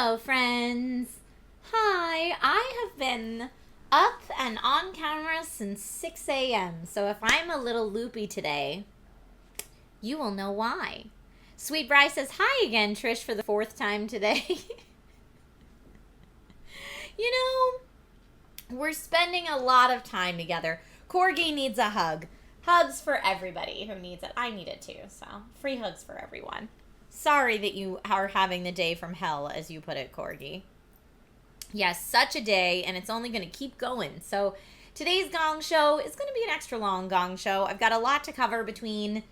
Hello, friends. Hi, I have been up and on camera since 6 a.m., so if I'm a little loopy today, you will know why. Sweet Bryce says, hi again, Trish, for the 4th time today. You know, we're spending a lot of time together. Corgi needs a hug. Hugs for everybody who needs it. I need it too, so free hugs for everyone. Sorry that you are having the day from hell, as you put it, Corgi. Yes, such a day, and it's only going to keep going. So today's Gong Show is going to be an extra long Gong Show. I've got a lot to cover between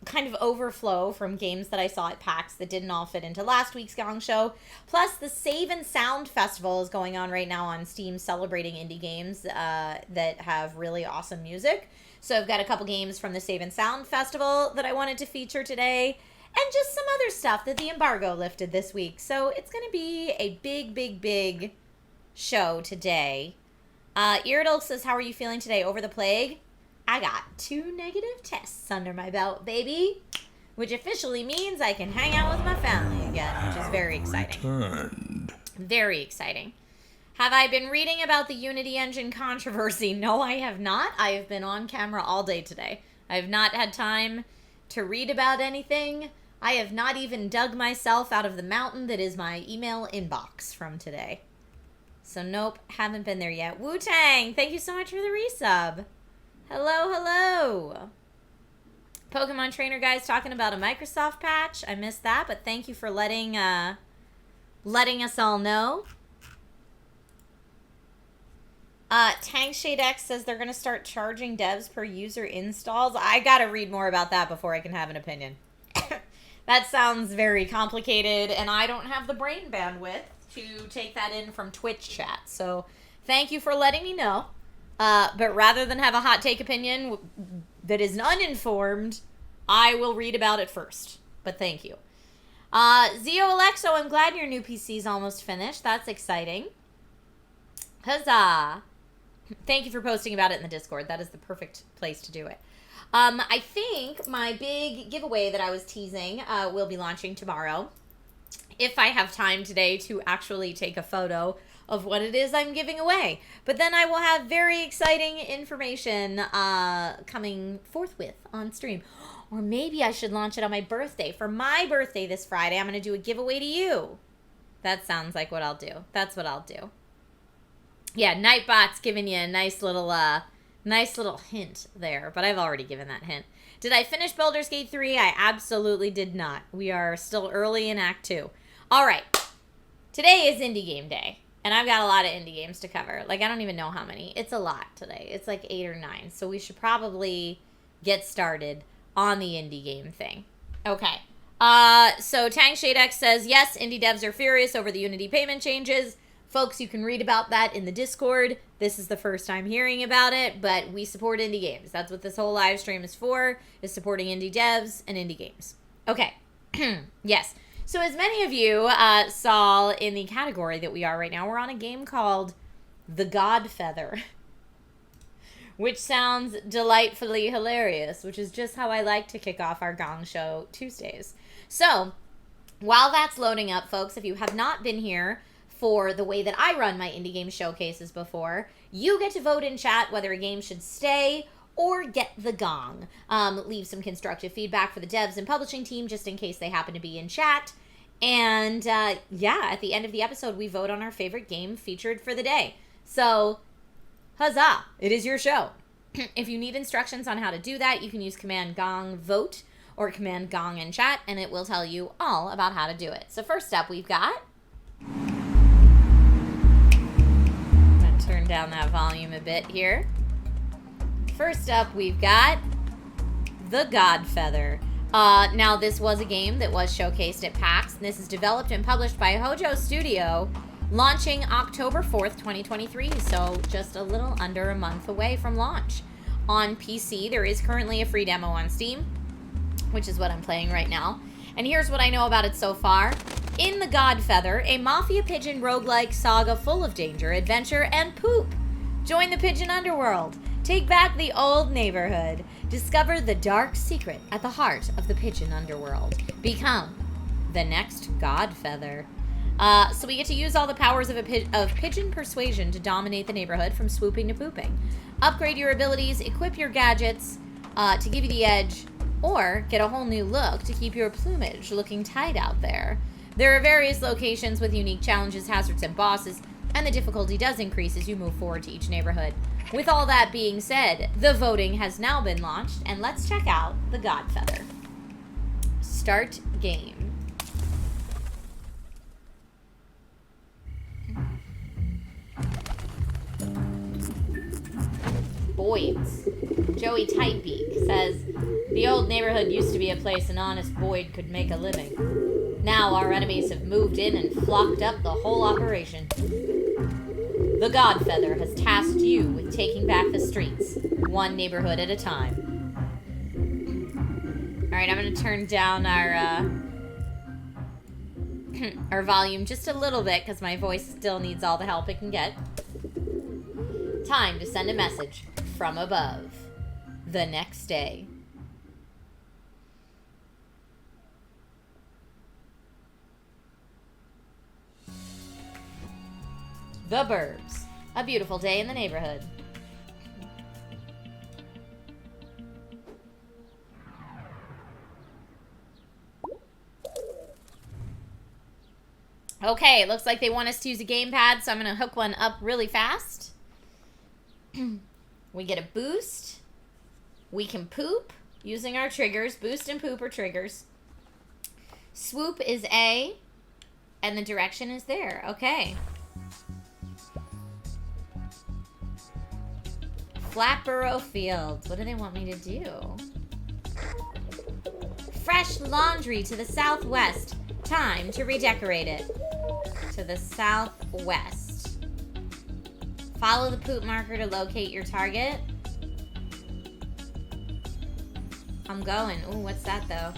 kind of overflow from games that I saw at PAX that didn't all fit into last week's Gong Show. Plus, the Save and Sound Festival is going on right now on Steam, celebrating indie games that have really awesome music. So I've got a couple games from the Save and Sound Festival that I wanted to feature today, and just some other stuff that the embargo lifted this week. So it's going to be a big show today. Iridol says, how are you feeling today over the plague? I got 2 negative tests under my belt, baby. Which officially means I can hang out with my family again, which is very exciting. Very exciting. Have I been reading about the Unity Engine controversy? No, I have not. I have been on camera all day today. I have not had time to read about anything. I have not even dug myself out of the mountain that is my email inbox from today. So nope, haven't been there yet. Wu-Tang, thank you so much for the resub. Hello. Pokemon Trainer Guys talking about a Microsoft patch. I missed that, but thank you for letting us all know. Tank Shade X says they're going to start charging devs per user installs. I got to read more about that before I can have an opinion. That sounds very complicated, and I don't have the brain bandwidth to take that in from Twitch chat. So thank you for letting me know. But rather than have a hot take opinion that is uninformed, I will read about it first. But thank you. Zio Alexo, I'm glad your new PC is almost finished. That's exciting. Huzzah. Thank you for posting about it in the Discord. That is the perfect place to do it. I think my big giveaway that I was teasing will be launching tomorrow. If I have time today to actually take a photo of what it is I'm giving away. But then I will have very exciting information coming forthwith on stream. Or maybe I should launch it on my birthday. For my birthday this Friday, I'm going to do a giveaway to you. That sounds like what I'll do. That's what I'll do. Yeah, Nightbot's giving you a nice little hint there, but I've already given that hint. Did I finish Baldur's Gate 3? I absolutely did not. We are still early in Act 2. All right. Today is Indie Game Day, and I've got a lot of indie games to cover. Like, I don't even know how many. It's a lot today. It's like 8 or 9, so we should probably get started on the indie game thing. Okay. So Tang Shade X says, yes, indie devs are furious over the Unity payment changes. Folks, you can read about that in the Discord. This is the first time hearing about it, but we support indie games. That's what this whole live stream is for, is supporting indie devs and indie games. Okay. Yes. So as many of you saw in the category that we are right now, we're on a game called The Godfeather, which sounds delightfully hilarious, which is just how I like to kick off our Gong Show Tuesdays. So while that's loading up, folks, if you have not been here for the way that I run my indie game showcases before, you get to vote in chat whether a game should stay or get the gong. Leave some constructive feedback for the devs and publishing team just in case they happen to be in chat. And yeah, at the end of the episode, we vote on our favorite game featured for the day. So, huzzah, it is your show. If you need instructions on how to do that, you can use Command Gong Vote or Command Gong in chat, and it will tell you all about how to do it. So first up, we've got... turn down that volume a bit here. First up, we've got The Godfeather. Now, this was a game that was showcased at PAX, and this is developed and published by Hojo Studio, launching October 4th, 2023, so just a little under a month away from launch. On PC, there is currently a free demo on Steam, which is what I'm playing right now. And here's what I know about it so far. In The Godfeather, a Mafia Pigeon roguelike saga full of danger, adventure, and poop. Join the Pigeon underworld. Take back the old neighborhood. Discover the dark secret at the heart of the Pigeon underworld. Become the next Godfeather. So we get to use all the powers of Pigeon Persuasion to dominate the neighborhood from swooping to pooping. Upgrade your abilities, equip your gadgets to give you the edge, or get a whole new look to keep your plumage looking tight out there. There are various locations with unique challenges, hazards, and bosses, and the difficulty does increase as you move forward to each neighborhood. With all that being said, the voting has now been launched, and let's check out the Godfeather. Start game. Boyd's. Joey Tightbeak says, the old neighborhood used to be a place an honest Boyd could make a living. Now our enemies have moved in and flocked up the whole operation. The Godfeather has tasked you with taking back the streets, one neighborhood at a time. Alright, I'm going to turn down our volume just a little bit because my voice still needs all the help it can get. Time to send a message from above. The next day. The Burbs. A beautiful day in the neighborhood. Okay, it looks like they want us to use a gamepad, so I'm going to hook one up really fast. We get a boost. We can poop using our triggers. Boost and poop are triggers. Swoop is A, and the direction is there. Okay. Flatborough Fields. What do they want me to do? Fresh laundry to the southwest. Time to redecorate it. To the southwest. Follow the poop marker to locate your target. I'm going. Ooh, what's that though?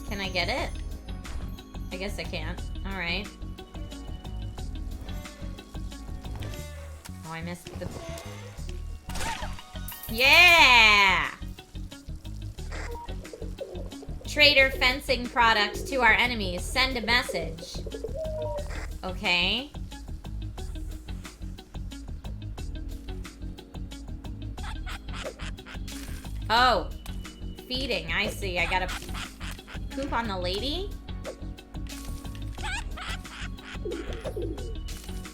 Can I get it? I guess I can't. Alright. Oh, I missed the... Yeah! Trader fencing product to our enemies. Send a message. Okay. Oh. Feeding. I see. I gotta poop on the lady.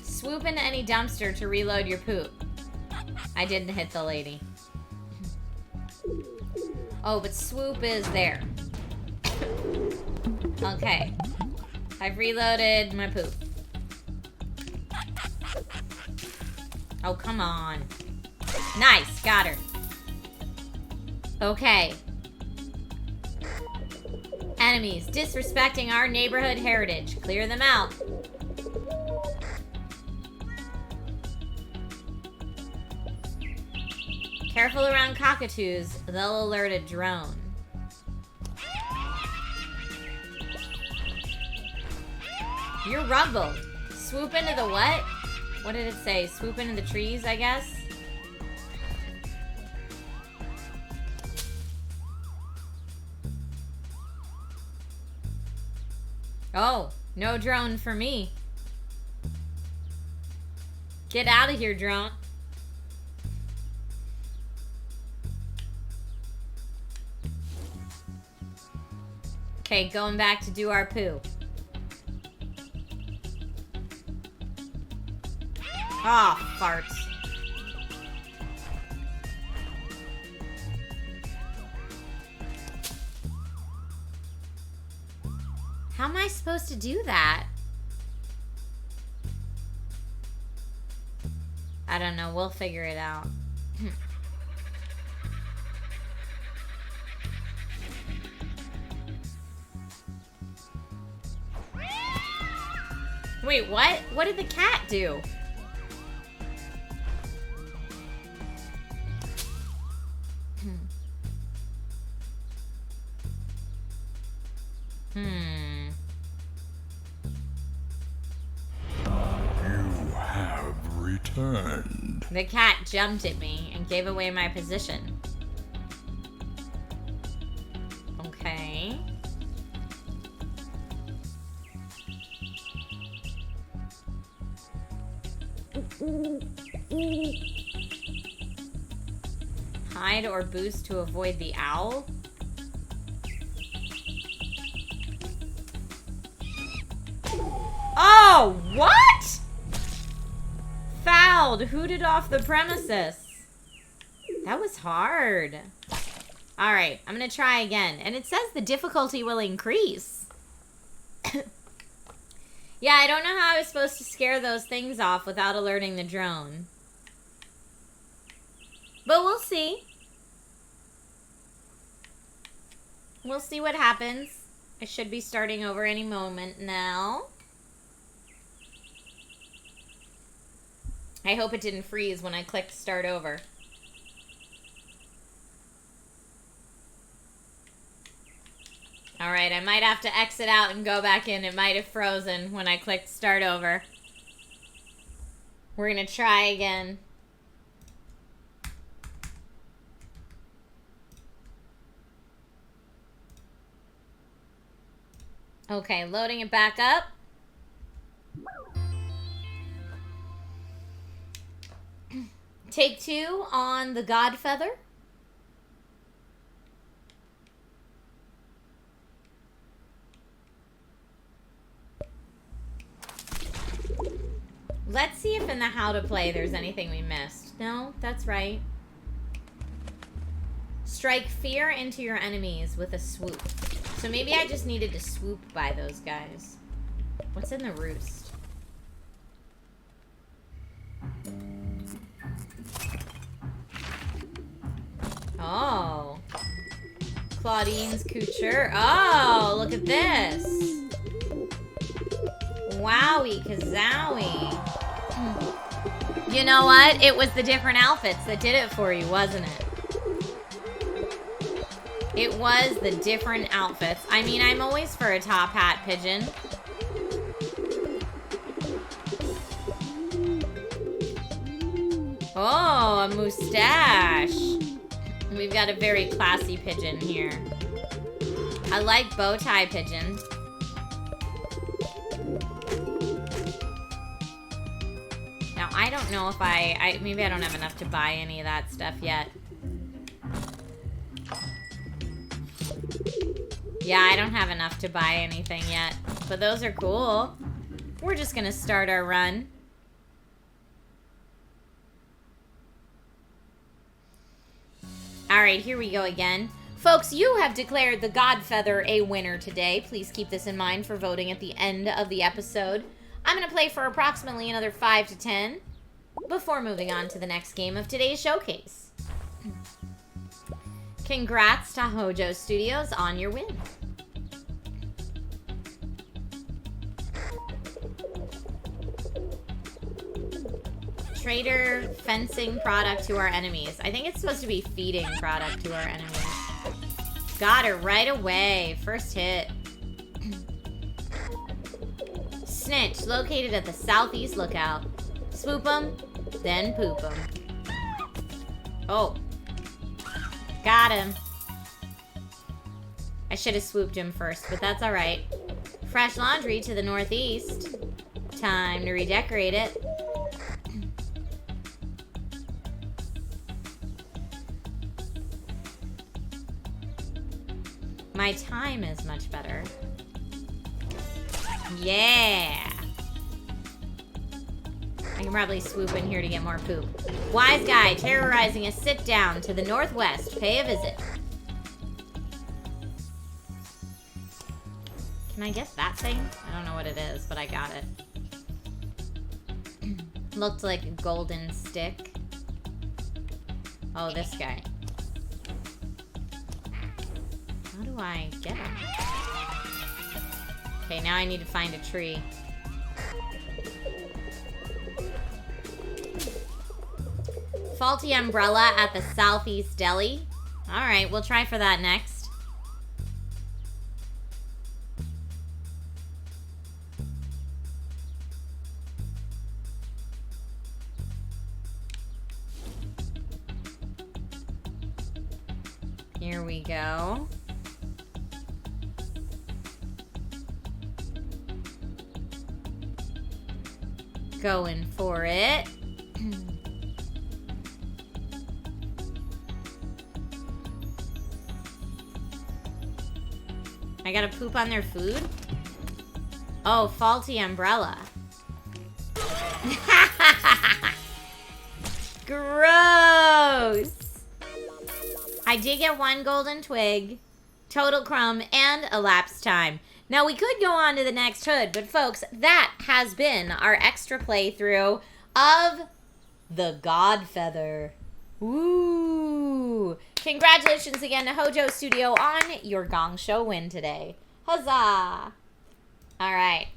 Swoop into any dumpster to reload your poop. I didn't hit the lady. Oh, but swoop is there. Okay. I've reloaded my poop. Oh, come on. Nice. Got her. Okay. Enemies disrespecting our neighborhood heritage. Clear them out. Careful around cockatoos. They'll alert a drone. You're rumbled. Swoop into the what? What did it say? Swoop into the trees, I guess? Oh, no drone for me. Get out of here, drone. Okay, going back to do our poo. Ah, oh, farts. How am I supposed to do that? I don't know. We'll figure it out. Wait, what? What did the cat do? You have returned. The cat jumped at me and gave away my position. Okay. Hide or boost to avoid the owl? Oh, what? Fouled, hooted off the premises. That was hard. All right, I'm gonna try again. And it says the difficulty will increase. Yeah, I don't know how I was supposed to scare those things off without alerting the drone. But we'll see. We'll see what happens. I should be starting over any moment now. I hope it didn't freeze when I clicked start over. Alright, I might have to exit out and go back in. It might have frozen when I clicked start over. We're gonna try again. Okay, loading it back up. Take 2 on the Godfeather. Let's see if in the how to play there's anything we missed. No, that's right. Strike fear into your enemies with a swoop. So maybe I just needed to swoop by those guys. What's in the roost? Oh. Claudine's couture. Oh, look at this. Wowie kazowie. You know what? It was the different outfits that did it for you, wasn't it? It was the different outfits. I mean, I'm always for a top hat, Pigeon. Oh, a mustache. We've got a very classy Pigeon here. I like bow tie Pigeon. Now, I don't know if maybe I don't have enough to buy any of that stuff yet. Yeah, I don't have enough to buy anything yet. But those are cool. We're just gonna start our run. Alright, here we go again. Folks, you have declared the Godfeather a winner today. Please keep this in mind for voting at the end of the episode. I'm gonna play for approximately another 5 to 10 before moving on to the next game of today's showcase. Congrats to Hojo Studios on your win. Trader fencing product to our enemies. I think it's supposed to be feeding product to our enemies. Got her right away. First hit. Snitch, located at the southeast lookout. Swoop 'em, then poop 'em. Oh. Got him. I should have swooped him first, but that's alright. Fresh laundry to the northeast. Time to redecorate it. My time is much better. Yeah! I can probably swoop in here to get more poop. Wise guy terrorizing a sit-down to the northwest. Pay a visit. Can I get that thing? I don't know what it is, but I got it. Looked like a golden stick. Oh, this guy. How do I get him? Okay, now I need to find a tree. Faulty umbrella at the southeast deli. Alright, we'll try for that next. Here we go. Going for it. I gotta poop on their food? Oh, faulty umbrella. Gross! I did get 1 golden twig, total crumb, and elapsed time. Now, we could go on to the next hood, but folks, that has been our extra playthrough of the Godfeather. Woo! Congratulations again to Hojo Studio on your Gong Show win today. Huzzah! Alright,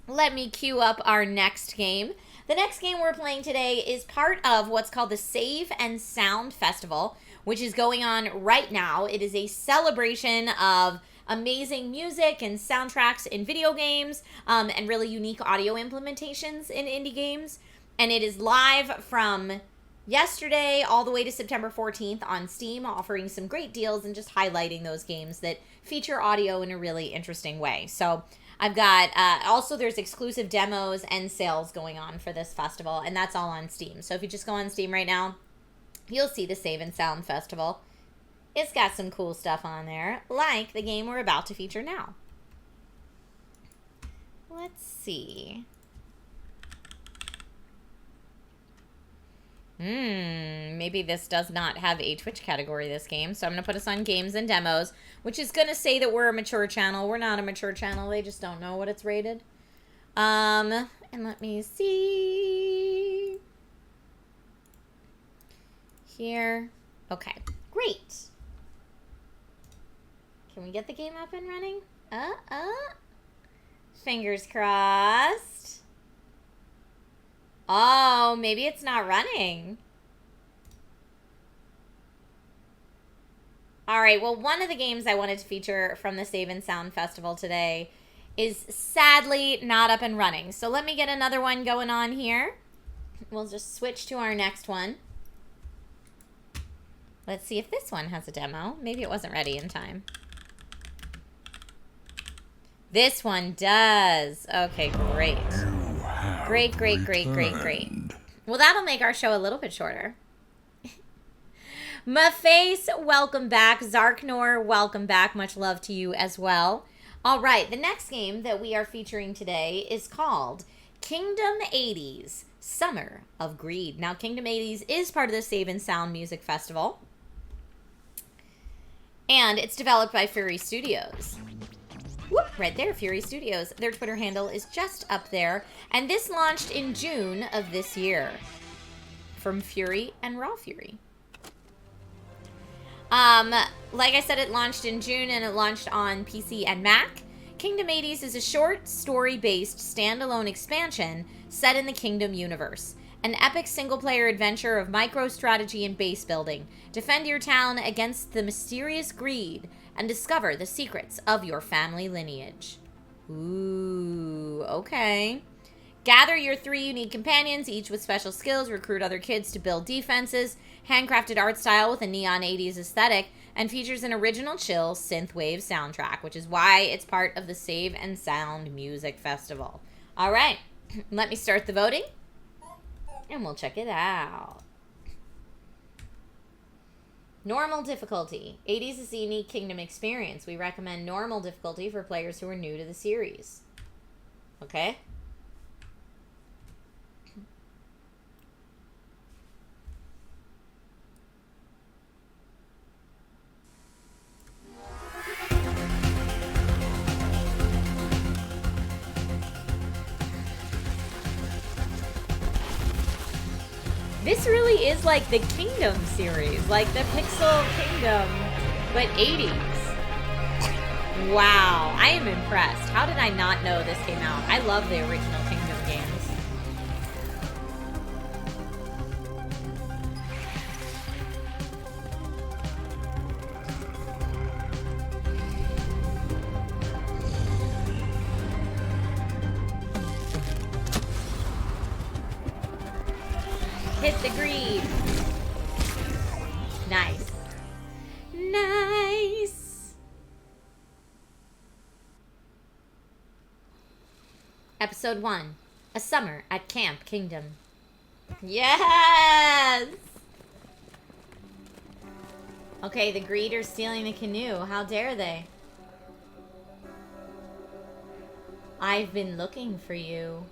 let me queue up our next game. The next game we're playing today is part of what's called the Save and Sound Festival, which is going on right now. It is a celebration of amazing music and soundtracks in video games, and really unique audio implementations in indie games. And it is live from yesterday all the way to September 14th on Steam, offering some great deals and just highlighting those games that feature audio in a really interesting way. So I've got, also there's exclusive demos and sales going on for this festival, and that's all on Steam. So if you just go on Steam right now, you'll see the Save and Sound Festival. It's got some cool stuff on there, like the game we're about to feature now. Let's see. Maybe this does not have a Twitch category, this game. So I'm going to put us on games and demos, which is going to say that we're a mature channel. We're not a mature channel. They just don't know what it's rated. And let me see. Here. Okay, great. Can we get the game up and running? Fingers crossed. Oh, maybe it's not running. All right, well, one of the games I wanted to feature from the Save and Sound Festival today is sadly not up and running. So let me get another one going on here. We'll just switch to our next one. Let's see if this one has a demo. Maybe it wasn't ready in time. This one does. Okay, great. Great, great, great, great, great. Well, that'll make our show a little bit shorter. Maface, welcome back. Zarknor, welcome back. Much love to you as well. All right, the next game that we are featuring today is called Kingdom 80s, Summer of Greed. Now, Kingdom 80s is part of the Save and Sound Music Festival, and it's developed by Fury Studios. Whoop, right there, Fury Studios. Their Twitter handle is just up there, and this launched in June of this year from Fury and Raw Fury. Like I said, it launched in June, and it launched on PC and Mac. Kingdom 80s is a short story-based standalone expansion set in the Kingdom universe. An epic single-player adventure of micro-strategy and base building. Defend your town against the mysterious greed and discover the secrets of your family lineage. Ooh, okay. Gather your 3 unique companions, each with special skills, recruit other kids to build defenses, handcrafted art style with a neon 80s aesthetic, and features an original chill synthwave soundtrack, which is why it's part of the Save and Sound Music Festival. All right, let me start the voting, and we'll check it out. Normal difficulty. 80s is a unique Kingdom experience. We recommend normal difficulty for players who are new to the series. Okay? This really is like the Kingdom series, like the Pixel Kingdom, but 80s. Wow, I am impressed. How did I not know this came out? I love the original Kingdom games. Hit the greed. Nice. Nice. Episode 1. A summer at Camp Kingdom. Yes! Okay, the greed are stealing the canoe. How dare they? I've been looking for you.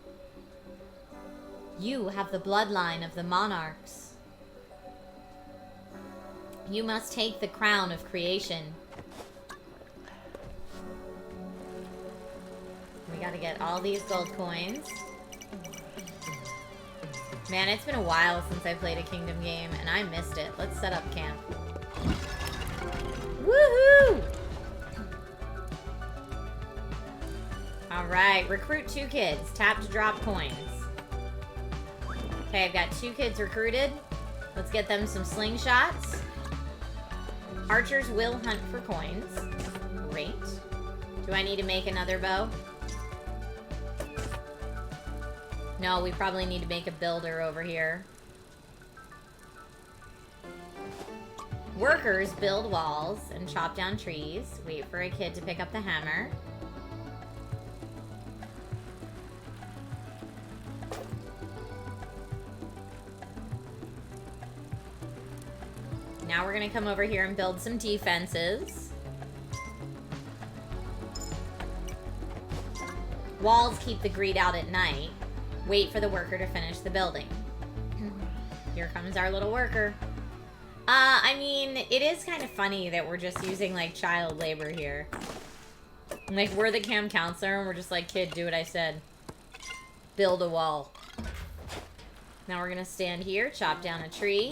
You have the bloodline of the monarchs. You must take the crown of creation. We gotta get all these gold coins. Man, it's been a while since I played a Kingdom game, and I missed it. Let's set up camp. Woohoo! Alright, recruit 2 kids. Tap to drop coins. Okay, I've got 2 kids recruited. Let's get them some slingshots. Archers will hunt for coins. Great. Do I need to make another bow? No, we probably need to make a builder over here. Workers build walls and chop down trees. Wait for a kid to pick up the hammer. Now we're gonna come over here and build some defenses. Walls keep the greed out at night. Wait for the worker to finish the building. Here comes our little worker. I mean, it is kind of funny that we're just using, like, child labor here. Like, we're the camp counselor, and we're just like, kid, do what I said. Build a wall. Now we're gonna stand here, chop down a tree.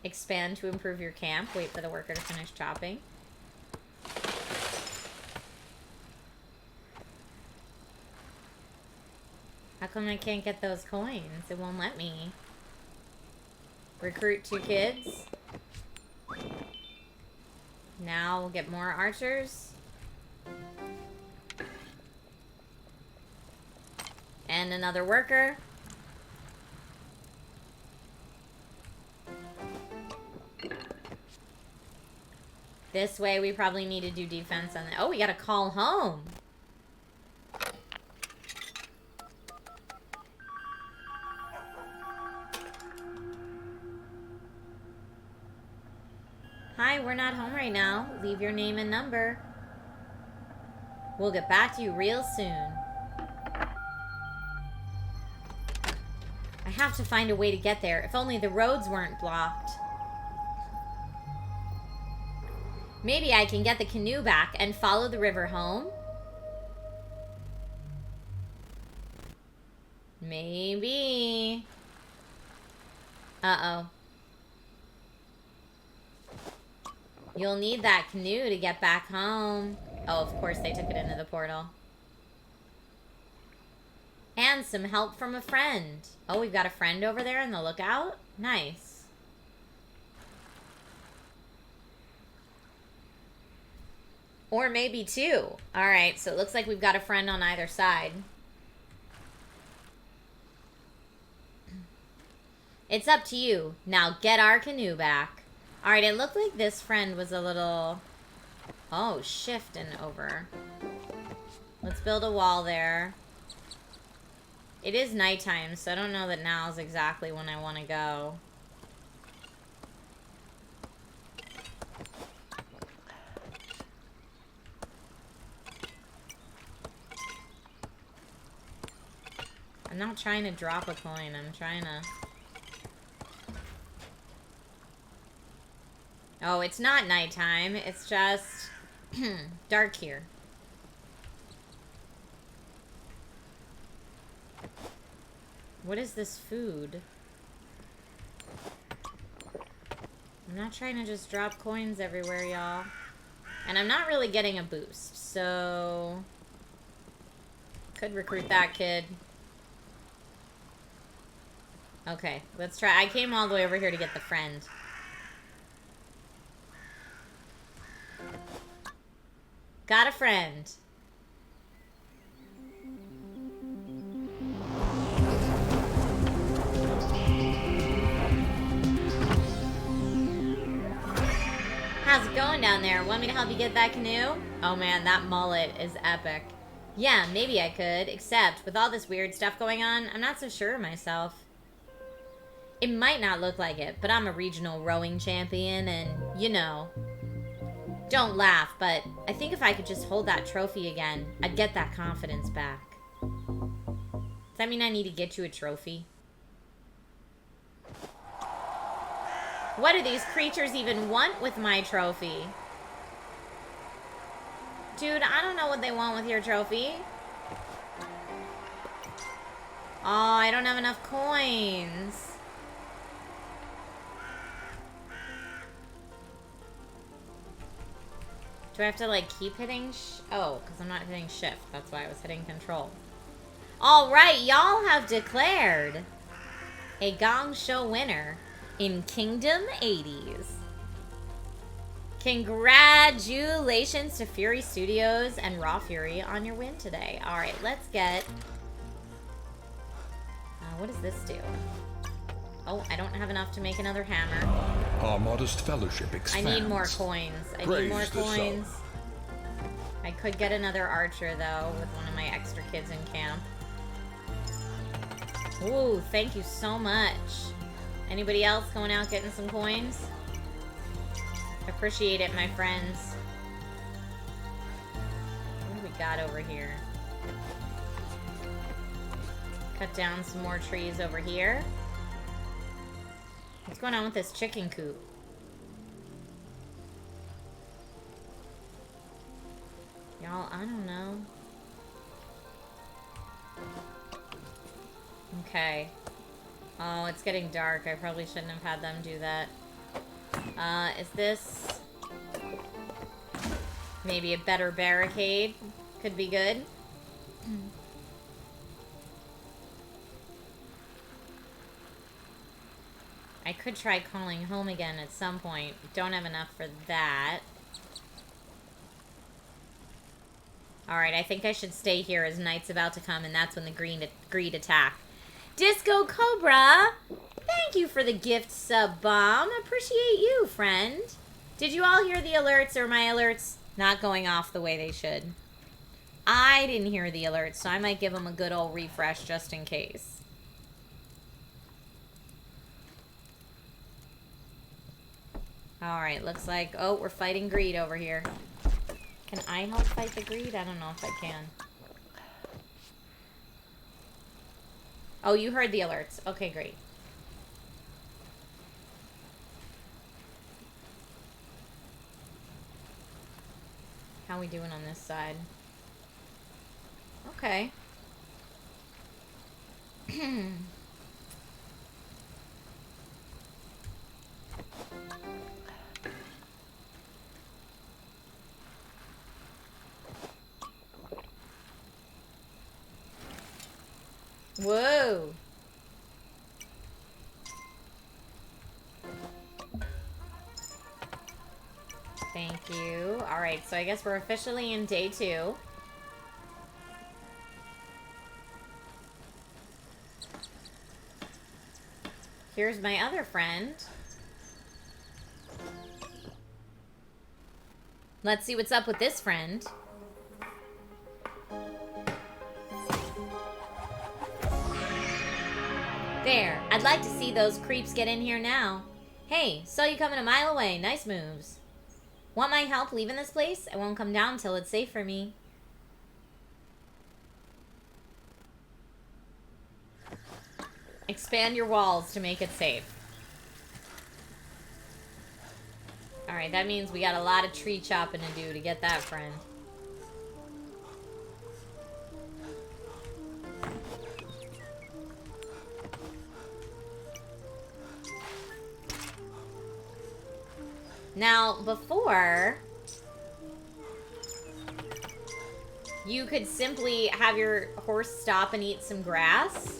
Expand to improve your camp. Wait for the worker to finish chopping. How come I can't get those coins? It won't let me. Recruit 2 kids. Now we'll get more archers. And another worker. This way we probably need to do defense on the... Oh, we gotta call home. Hi, we're not home right now. Leave your name and number. We'll get back to you real soon. I have to find a way to get there. If only the roads weren't blocked. Maybe I can get the canoe back and follow the river home? Maybe. Uh-oh. You'll need that canoe to get back home. Oh, of course they took it into the portal. And some help from a friend. Oh, we've got a friend over there in the lookout? Nice. Or maybe 2. Alright, so it looks like we've got a friend on either side. It's up to you. Now get our canoe back. Alright, it looked like this friend was a little... Oh, shifting over. Let's build a wall there. It is nighttime, so I don't know that now is exactly when I want to go. I'm not trying to drop a coin. I'm trying to... Oh, it's not nighttime. It's just dark here. What is this food? I'm not trying to just drop coins everywhere, y'all. And I'm not really getting a boost, so... Could recruit that kid. Okay, let's try. I came all the way over here to get the friend. Got a friend. How's it going down there? Want me to help you get that canoe? Oh man, that mullet is epic. Yeah, maybe I could, except with all this weird stuff going on, I'm not so sure of myself. It might not look like it, but I'm a regional rowing champion and, you know, don't laugh, but I think if I could just hold that trophy again, I'd get that confidence back. Does that mean I need to get you a trophy? What do these creatures even want with my trophy? Dude, I don't know what they want with your trophy. Oh, I don't have enough coins. Do I have to, like, keep hitting oh, because I'm not hitting shift. That's why I was hitting control. Alright, y'all have declared a Gong Show winner in Kingdom 80s. Congratulations to Fury Studios and Raw Fury on your win today. Alright, let's get... what does this do? Oh, I don't have enough to make another hammer. Our modest fellowship expands. I need more coins. I need more coins. I could get another archer, though, with one of my extra kids in camp. Ooh, thank you so much. Anybody else going out getting some coins? Appreciate it, my friends. What do we got over here? Cut down some more trees over here. What's going on with this chicken coop? Y'all, I don't know. Okay. Oh, it's getting dark. I probably shouldn't have had them do that. Is this... maybe a better barricade? Could be good. I could try calling home again at some point. Don't have enough for that. Alright, I think I should stay here as night's about to come, and that's when the greed attack. Disco Cobra! Thank you for the gift sub bomb. Appreciate you, friend. Did you all hear the alerts, or my alerts not going off the way they should? I didn't hear the alerts, so I might give them a good old refresh just in case. Alright, looks like... oh, we're fighting greed over here. Can I help fight the greed? I don't know if I can. Oh, you heard the alerts. Okay, great. How we doing on this side? Okay. Whoa. Thank you. Alright, so I guess we're officially in day 2. Here's my other friend. Let's see what's up with this friend. There. I'd like to see those creeps get in here now. Hey, saw you coming a mile away. Nice moves. Want my help leaving this place? I won't come down till it's safe for me. Expand your walls to make it safe. Alright, that means we got a lot of tree chopping to do to get that, friend. Now, before, you could simply have your horse stop and eat some grass.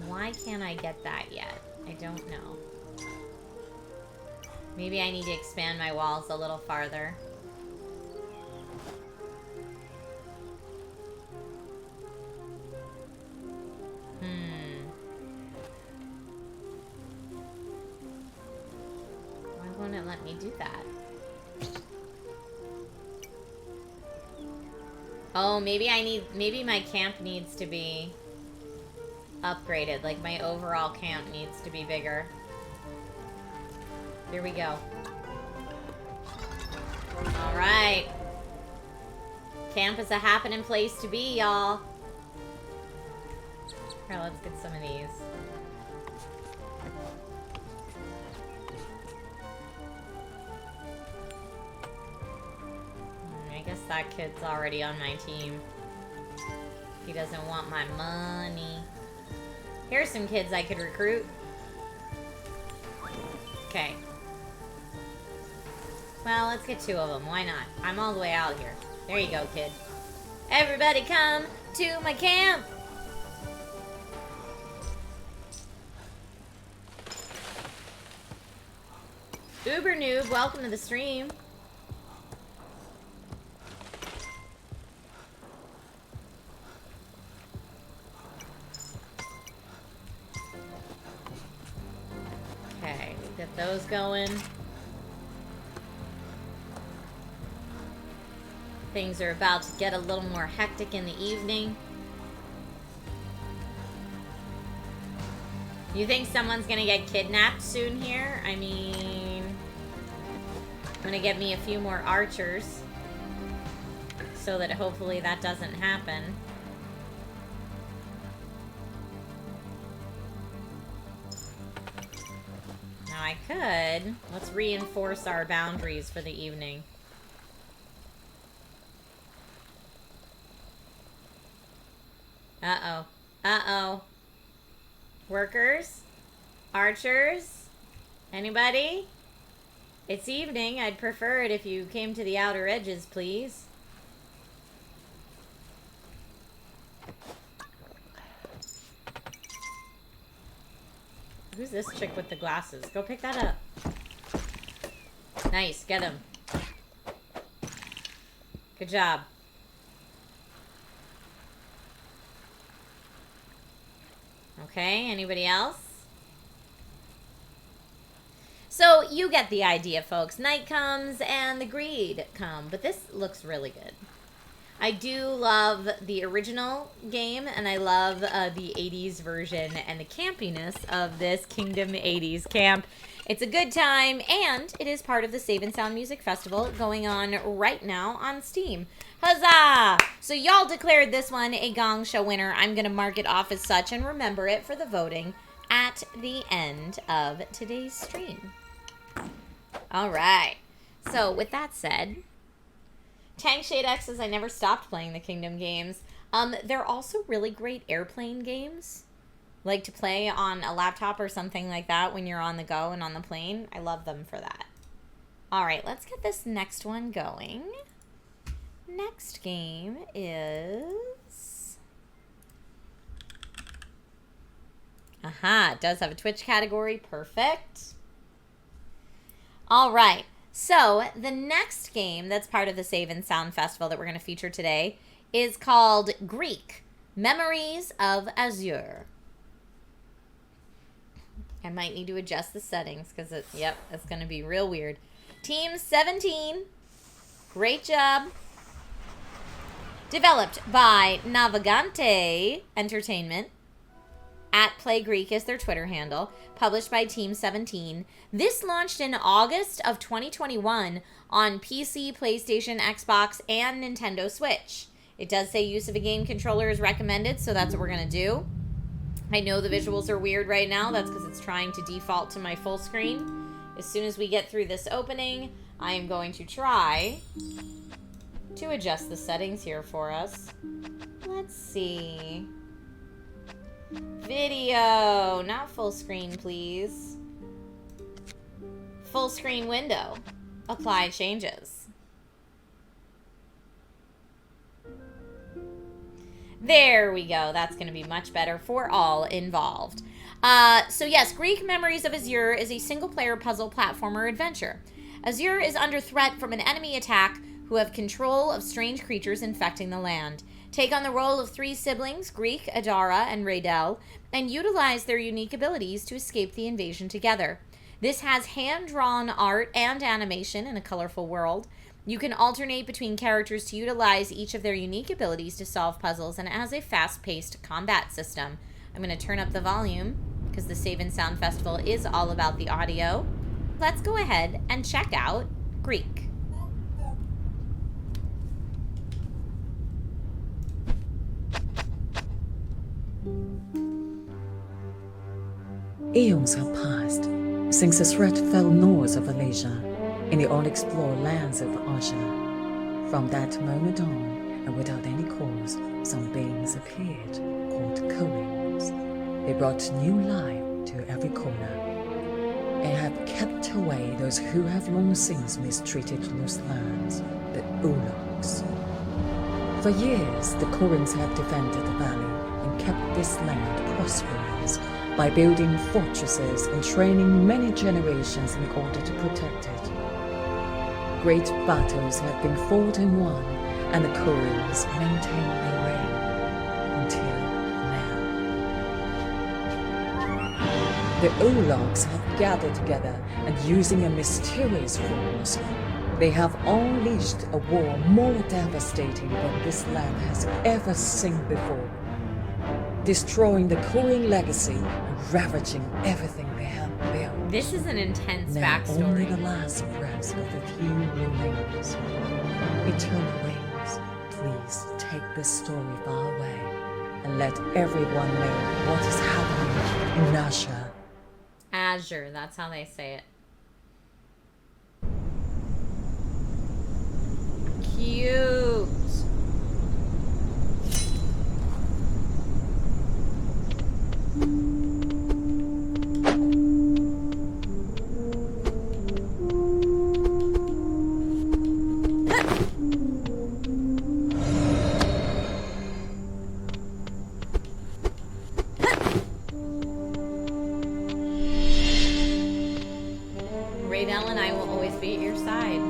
Why can't I get that yet? I don't know. Maybe I need to expand my walls a little farther. Why won't it let me do that? Oh, maybe my camp needs to be upgraded. Like, my overall camp needs to be bigger. Here we go. Alright. Camp is a happening place to be, y'all. Here, let's get some of these. I guess that kid's already on my team. He doesn't want my money. Here's some kids I could recruit. Okay. Well, let's get 2 of them. Why not? I'm all the way out here. There you go, kid. Everybody come to my camp. Uber Noob, welcome to the stream. Okay, get those going. Things are about to get a little more hectic in the evening. You think someone's gonna get kidnapped soon here? I mean, I'm gonna get me a few more archers so that hopefully that doesn't happen. Now I could. Let's reinforce our boundaries for the evening. Uh-oh. Uh-oh. Workers? Archers? Anybody? It's evening. I'd prefer it if you came to the outer edges, please. Who's this chick with the glasses? Go pick that up. Nice. Get him. Good job. Okay, anybody else? So, you get the idea, folks. Night comes and the greed come, but this looks really good. I do love the original game, and I love the 80s version and the campiness of this Kingdom 80s camp. It's a good time, and it is part of the Save and Sound Music Festival going on right now on Steam. Huzzah! So y'all declared this one a Gong Show winner. I'm going to mark it off as such and remember it for the voting at the end of today's stream. All right. So with that said, Tank Shade X says I never stopped playing the Kingdom games. They're also really great airplane games. Like to play on a laptop or something like that when you're on the go and on the plane. I love them for that. All right, let's get this next one going. Next game is... Aha, it does have a Twitch category. Perfect. All right. So, the next game that's part of the Save and Sound Festival that we're going to feature today is called Greak, Memories of Azur. I might need to adjust the settings because, it's going to be real weird. Team 17, great job. Developed by Navigante Entertainment. At Play Greek is their Twitter handle. Published by Team 17. This launched in August of 2021 on PC, PlayStation, Xbox, and Nintendo Switch. It does say use of a game controller is recommended, so that's what we're going to do. I know the visuals are weird right now. That's because it's trying to default to my full screen. As soon as we get through this opening, I am going to try to adjust the settings here for us. Let's see. Video, not full screen, please. Full screen window. Apply changes. There we go. That's going to be much better for all involved. So yes, Greek Memories of Azur is a single-player puzzle platformer adventure. Azur is under threat from an enemy attack who have control of strange creatures infecting the land. Take on the role of 3 siblings, Greek, Adara, and Raydel, and utilize their unique abilities to escape the invasion together. This has hand-drawn art and animation in a colorful world. You can alternate between characters to utilize each of their unique abilities to solve puzzles, and as a fast-paced combat system. I'm going to turn up the volume because the Save and Sound Festival is all about the audio. Let's go ahead and check out Greak. Eons have passed since the threat fell north of Malaysia in the unexplored lands of Azur. From that moment on, and without any cause, some beings appeared, called Koreans. They brought new life to every corner, and have kept away those who have long since mistreated those lands, the Ulags. For years, the Koreans have defended the valley and kept this land prosperous by building fortresses and training many generations in order to protect it. Great battles have been fought and won, and the Koreans maintain their reign until now. The Ulags have gathered together, and using a mysterious force, they have unleashed a war more devastating than this land has ever seen before, destroying the Korean legacy and ravaging everything they have built. This is an intense Now backstory. only the last breaths of the few remains. Eternal Wings, please take this story far away and let everyone know what is happening in Nasha. Azur, that's how they say it. Cute. Raydell and I will always be at your side.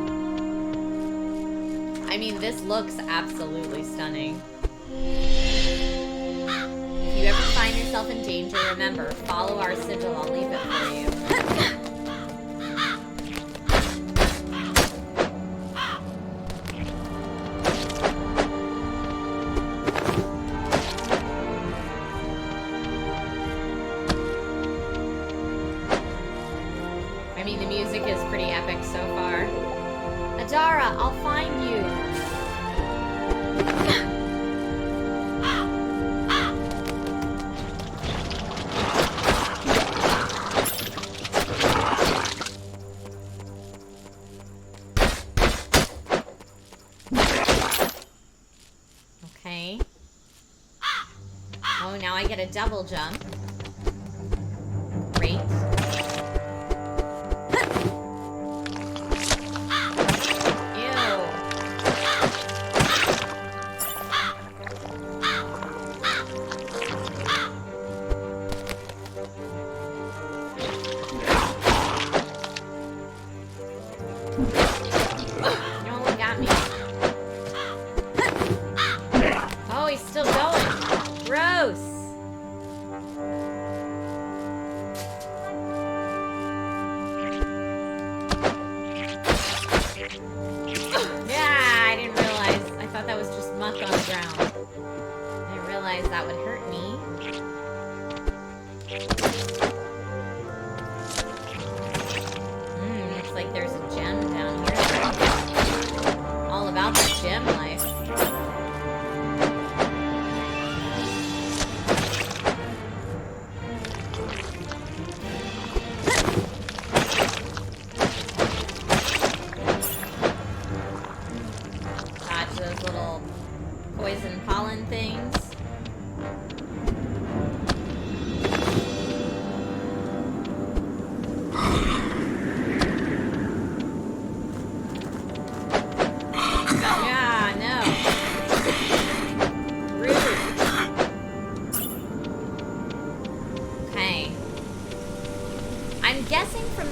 I mean, this looks absolutely stunning. If you ever find yourself in danger, remember, follow our sigil. I'll leave it for you. I mean, the music is pretty epic so far. Adara, I'll find you. Okay. Oh, now I get a double jump. Great.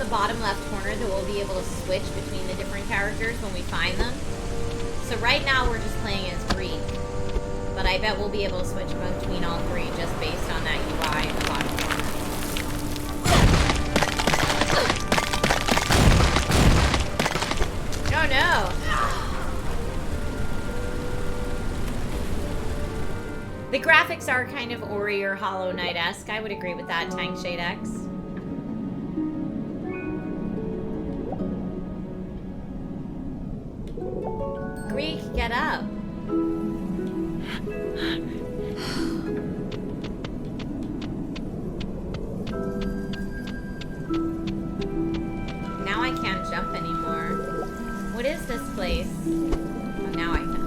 Bottom left corner that we'll be able to switch between the different characters when we find them. So right now we're just playing as Greak, but I bet we'll be able to switch between all three just based on that UI in the bottom corner. Oh no! The graphics are kind of Ori or Hollow Knight-esque. I would agree with that, Tang Shade X. Greek, get up. Now I can't jump anymore. What is this place? Oh, now I can.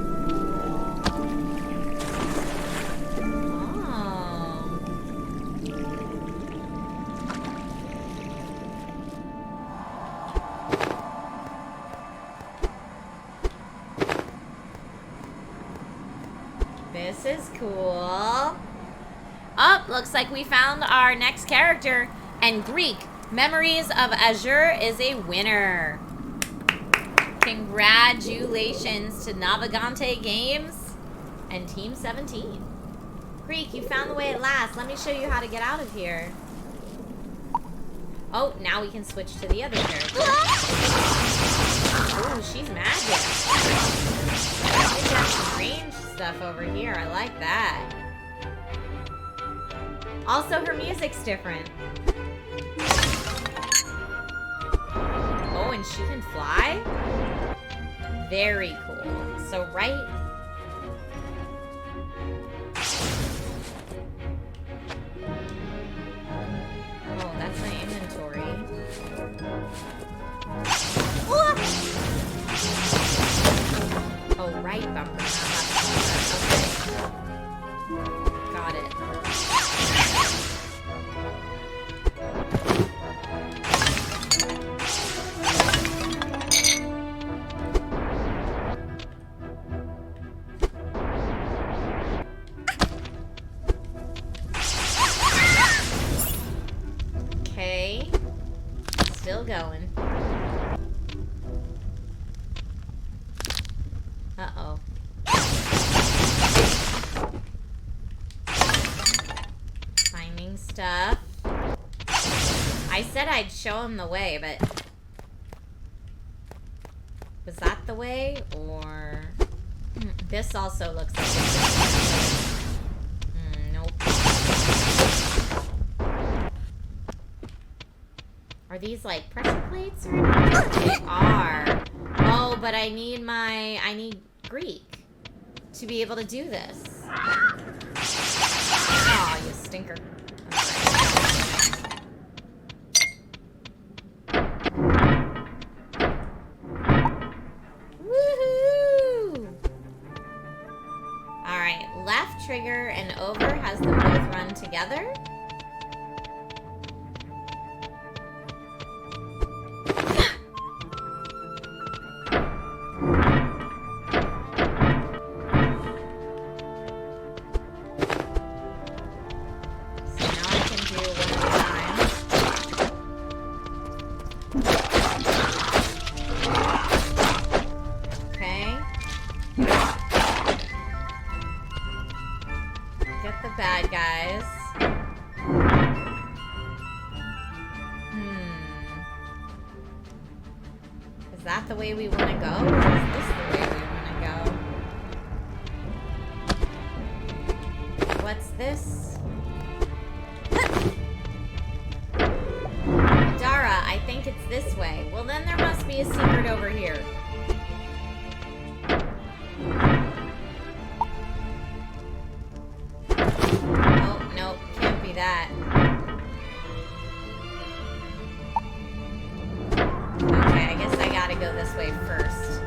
This is cool. Oh, looks like we found our next character. And Greek, Memories of Azur is a winner. Congratulations to Navigante Games and Team 17. Greek, you found the way at last. Let me show you how to get out of here. Oh, now we can switch to the other character. Ooh, she's magic. We got some range stuff over here. I like that. Also, her music's different. Oh, and she can fly? Very cool. So, right... Oh, that's my inventory. Oh, right bumper. Okay. Got it. Okay. Still going. Uh-oh. Finding stuff. I said I'd show him the way, but... Was that the way? Or... This also looks like... Nope. Are these like pressure plates or anything? They are. Oh, but I need Greek to be able to do this. Oh, you stinker. Woohoo! Alright, left trigger and over has them both run together. The way we want to go? Or is this the way we want to go? What's this? Dara, I think it's this way. Well, then there must be a secret over here. Oh, nope. Can't be that. Go this way first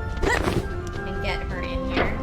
and get her in here.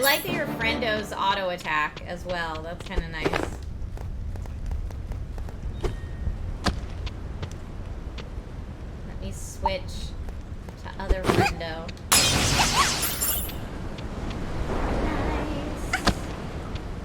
like that your friendo's auto attack as well. That's kind of nice. Let me switch to other friendo. Nice.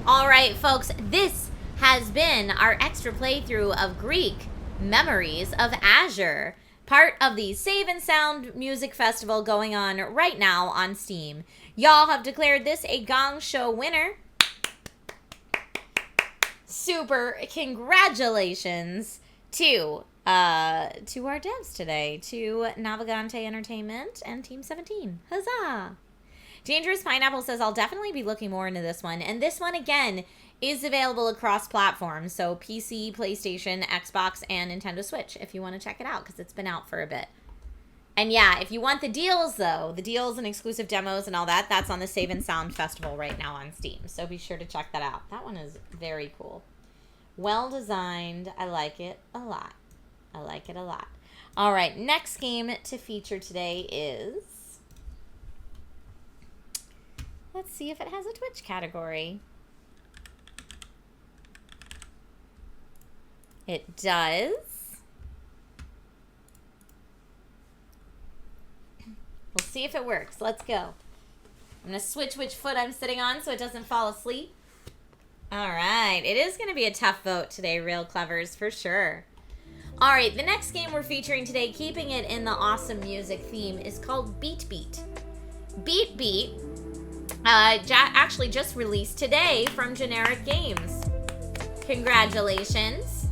All right, folks. This has been our extra playthrough of Greek Memories of Azur, part of the Save and Sound Music Festival going on right now on Steam. Y'all have declared this a Gong Show winner. Super congratulations to our devs today, to Navigante Entertainment and Team 17. Huzzah! Dangerous Pineapple says, I'll definitely be looking more into this one. And this one, again, is available across platforms. So PC, PlayStation, Xbox, and Nintendo Switch if you want to check it out, because it's been out for a bit. And yeah, if you want the deals, though, the deals and exclusive demos and all that, that's on the Save and Sound Festival right now on Steam. So be sure to check that out. That one is very cool. Well designed. I like it a lot. I like it a lot. All right, next game to feature today is... Let's see if it has a Twitch category. It does. We'll see if it works. Let's go. I'm going to switch which foot I'm sitting on so it doesn't fall asleep. All right. It is going to be a tough vote today, Real Clevers, for sure. All right. The next game we're featuring today, keeping it in the awesome music theme, is called BeatBeat. BeatBeat actually just released today from Generic Games. Congratulations.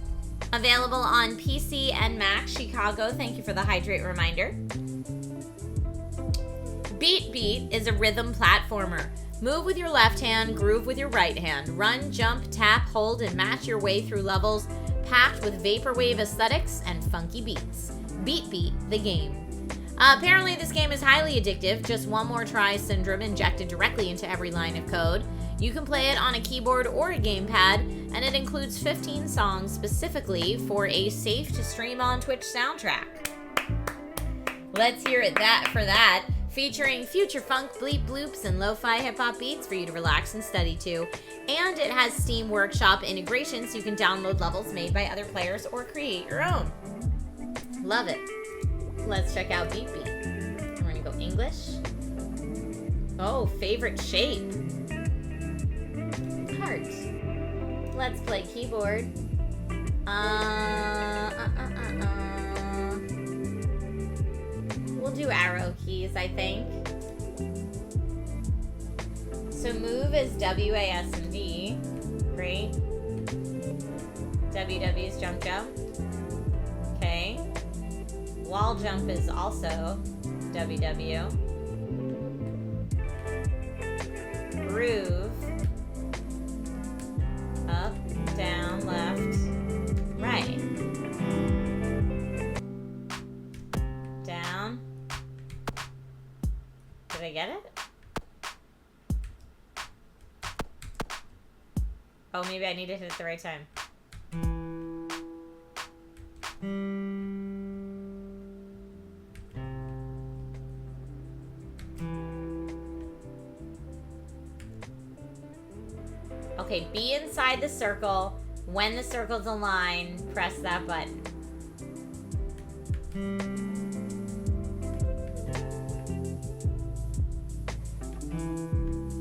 Available on PC and Mac. Chicago, thank you for the hydrate reminder. BeatBeat is a rhythm platformer. Move with your left hand, groove with your right hand. Run, jump, tap, hold, and match your way through levels packed with vaporwave aesthetics and funky beats. BeatBeat, the game. Apparently this game is highly addictive. Just one more try syndrome injected directly into every line of code. You can play it on a keyboard or a gamepad, and it includes 15 songs specifically for a safe-to-stream on Twitch soundtrack. Let's hear it for that. Featuring future funk, bleep bloops, and lo-fi hip-hop beats for you to relax and study to. And it has Steam Workshop integration so you can download levels made by other players or create your own. Love it. Let's check out BeatBeat. We're going to go English. Oh, favorite shape. Heart. Let's play keyboard. We'll do arrow keys, I think. So move is W, A, S, and D. Great. W is jump jump. Okay. Wall jump is also WW. Groove. Up, down, left, right. Down. Did I get it? Oh, maybe I need to hit it at the right time. Okay, be inside the circle. When the circle's aligned, press that button.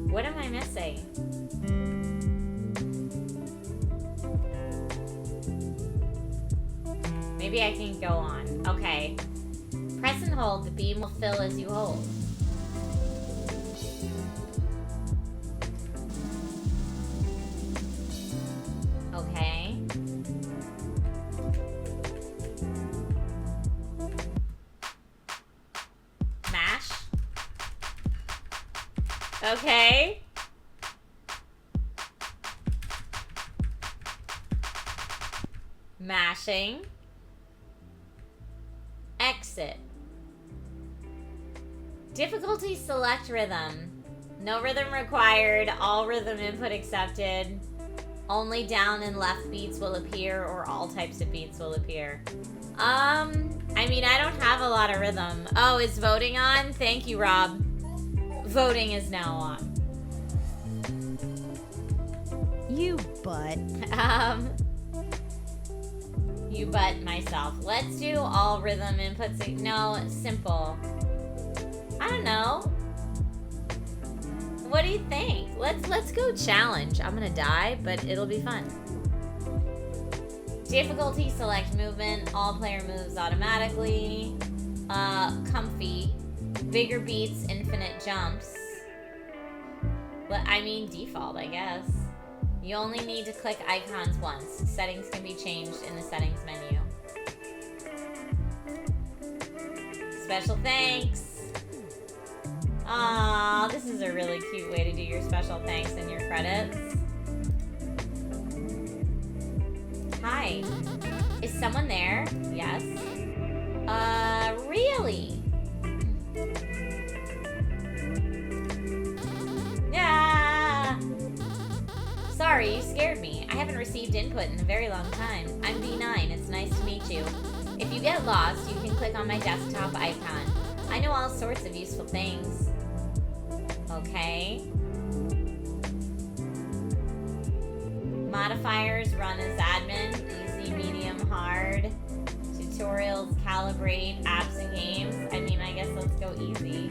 What am I missing? Maybe I can go on. Okay. Press and hold. The beam will fill as you hold. Okay. Mash. Okay. Mashing. Exit. Difficulty select rhythm. No rhythm required. All rhythm input accepted. Only down and left beats will appear, or all types of beats will appear. I mean, I don't have a lot of rhythm. Oh, is voting on? Thank you, Rob. Voting is now on. You butt. You butt myself. Let's do all rhythm inputs. No, simple. I don't know. What do you think? Let's go challenge. I'm gonna die, but it'll be fun. Difficulty, select movement, all player moves automatically. Comfy. Bigger beats, infinite jumps. I mean default, I guess. You only need to click icons once. Settings can be changed in the settings menu. Special thanks. Aw, this is a really cute way to do your special thanks and your credits. Hi. Is someone there? Yes. Really? Yeah. Sorry, you scared me. I haven't received input in a very long time. I'm B9. It's nice to meet you. If you get lost, you can click on my desktop icon. I know all sorts of useful things. Okay. Modifiers run as admin. Easy, medium, hard. Tutorials, calibrate, apps and games. I mean, I guess let's go easy.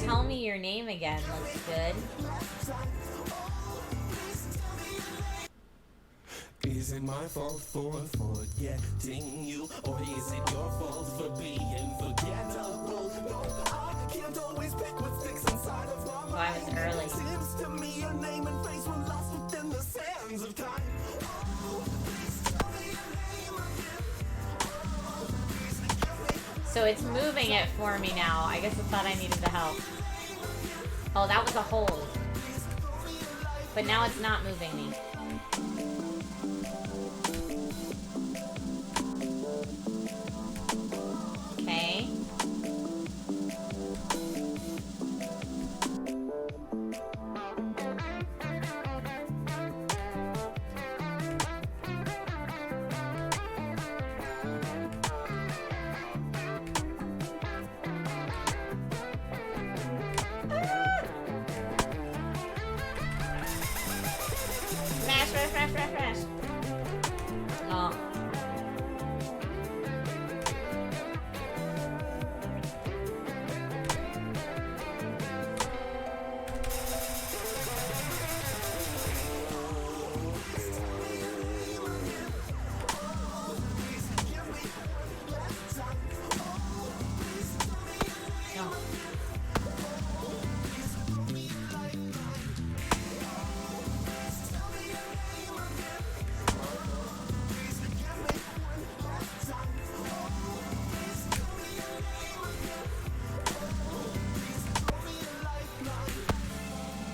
Tell me your name again. Looks good. Is it my fault for forgetting you, or is it your fault for being forgettable? No, I can't always pick what sticks inside of my mind. I was early. Seems to me your name and face were lost within the sands of time. So it's moving it for me now. I guess I thought I needed the help. Oh, that was a hold. But now it's not moving me. Okay. Smash. Oh.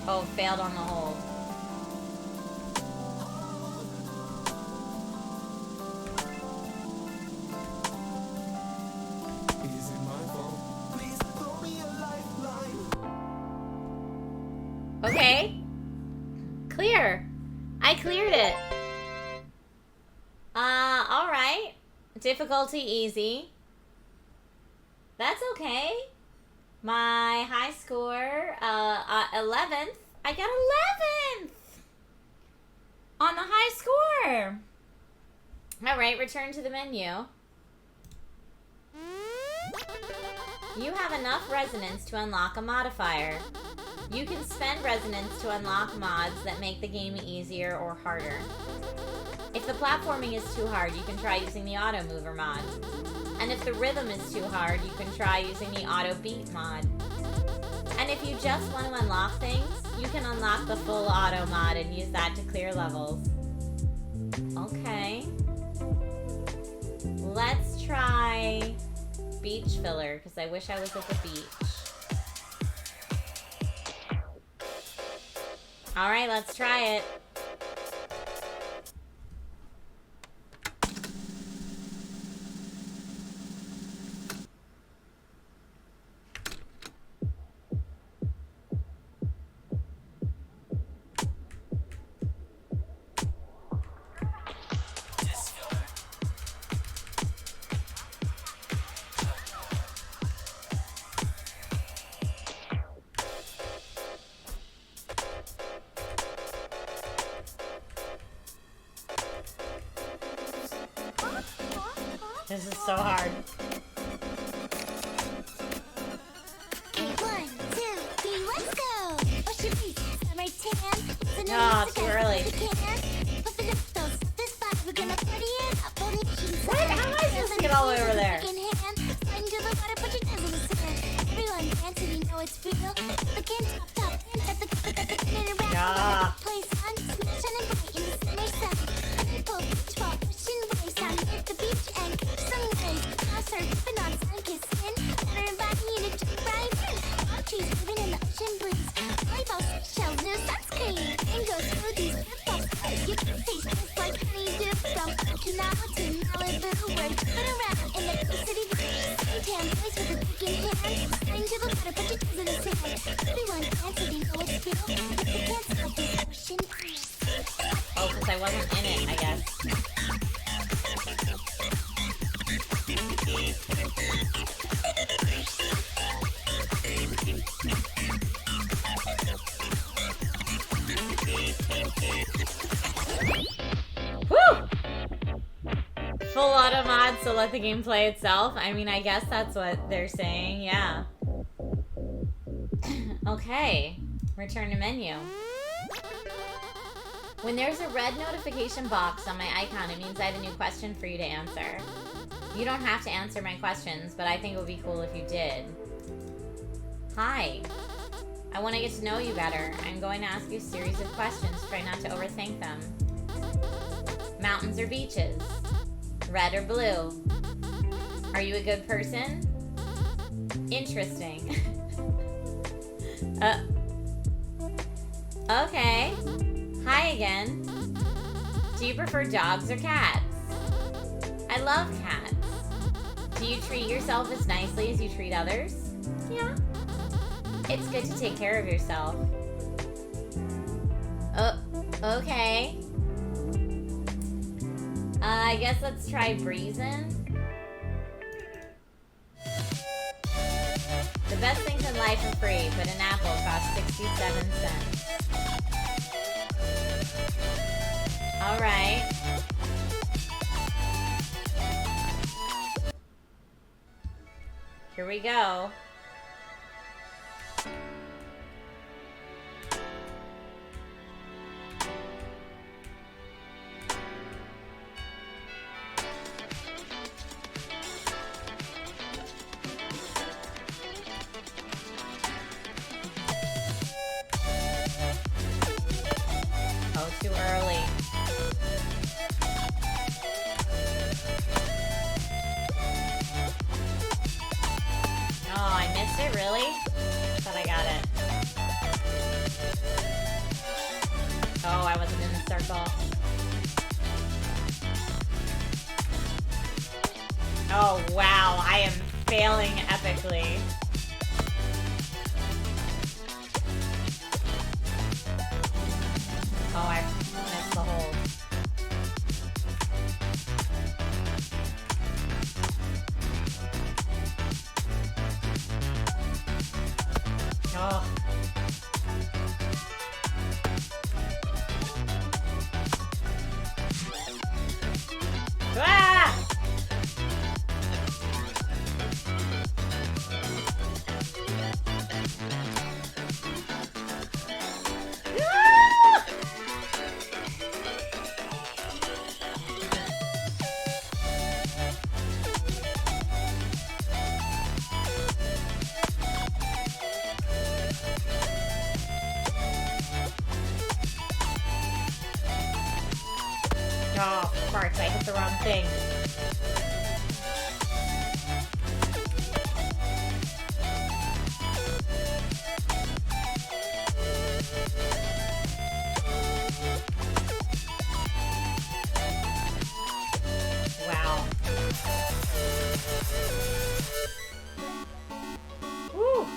Oh, failed on the hold. Is it my fault? Please throw me a lifeline. Okay. Clear. I cleared it. Alright. Difficulty easy. That's okay. My high score, 11th. I got 11th on the high score. All right, return to the menu. You have enough resonance to unlock a modifier. You can spend resonance to unlock mods that make the game easier or harder. If the platforming is too hard, you can try using the auto mover mod. And if the rhythm is too hard, you can try using the auto beat mod. And if you just want to unlock things, you can unlock the full auto mod and use that to clear levels. Okay. Let's try beach filler, because I wish I was at the beach. Alright, let's try it. This is so hard. Okay, 1, 2, 3, let's go. Wash your face, summer tan. No, it's too early. What? How am I supposed to get all the way over there? Yeah. Oh, because I wasn't in it, I guess. Woo! Full auto mod, so let the game play itself. I mean, I guess that's what they're saying, yeah. Okay, return to menu. When there's a red notification box on my icon, it means I have a new question for you to answer. You don't have to answer my questions, but I think it would be cool if you did. Hi. I want to get to know you better. I'm going to ask you a series of questions. Try not to overthink them. Mountains or beaches? Red or blue? Are you a good person? Interesting. Okay. Hi again. Do you prefer dogs or cats? I love cats. Do you treat yourself as nicely as you treat others? Yeah. It's good to take care of yourself. Oh, okay. I guess let's try breezing. The best things in life are free, but an apple costs 67 cents. Alright. Here we go. Oh, too early. Oh, I missed it, really? Thought I got it. Oh, I wasn't in the circle. Oh, wow, I am failing epically. Oh, I missed the hole. Oh. Ah! Oh, farts, I hit the wrong thing. Wow. Woo.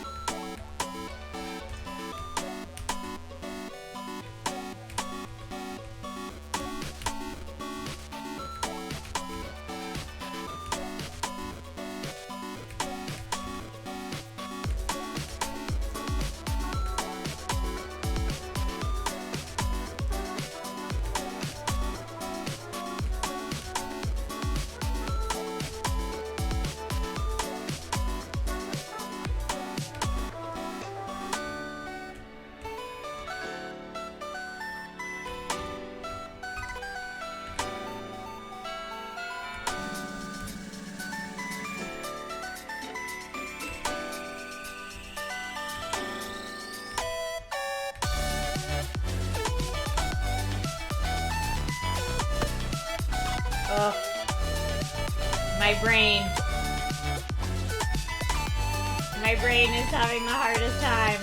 My brain. My brain is having the hardest time.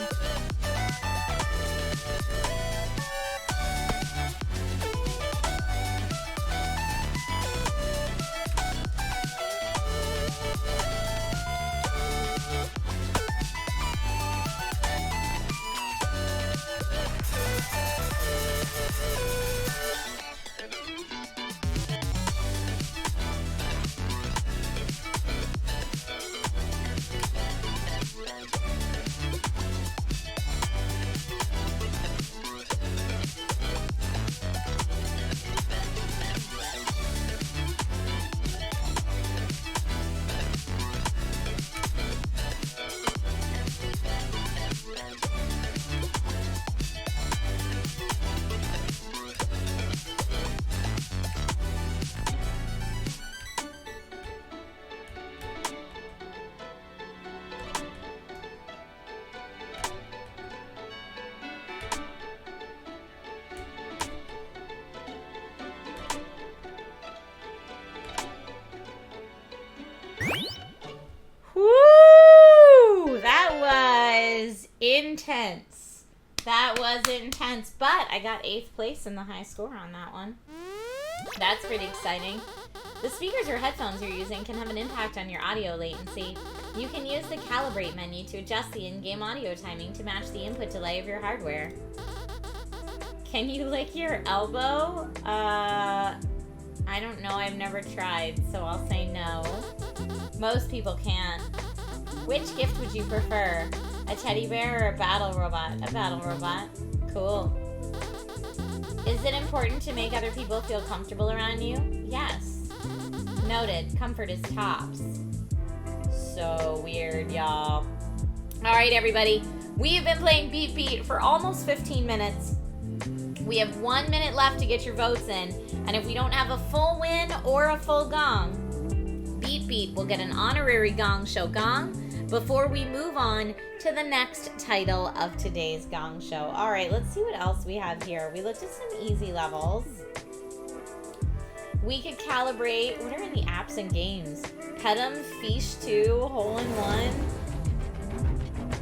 Woo! That was intense. That was intense. But I got 8th place in the high score on that one. That's pretty exciting. The speakers or headphones you're using can have an impact on your audio latency. You can use the calibrate menu to adjust the in-game audio timing to match the input delay of your hardware. Can you lick your elbow? I don't know. I've never tried, so I'll say no. Most people can't. Which gift would you prefer? A teddy bear or a battle robot? A battle robot. Cool. Is it important to make other people feel comfortable around you? Yes. Noted. Comfort is tops. So weird, y'all. Alright, everybody. We have been playing BeatBeat for almost 15 minutes. We have 1 minute left to get your votes in. And if we don't have a full win or a full gong, BeatBeat will get an honorary Gong Show gong before we move on to the next title of today's Gong Show. All right, let's see what else we have here. We looked at some easy levels. We could calibrate. What are in the apps and games? Pet'em, Fish 2, Hole in One,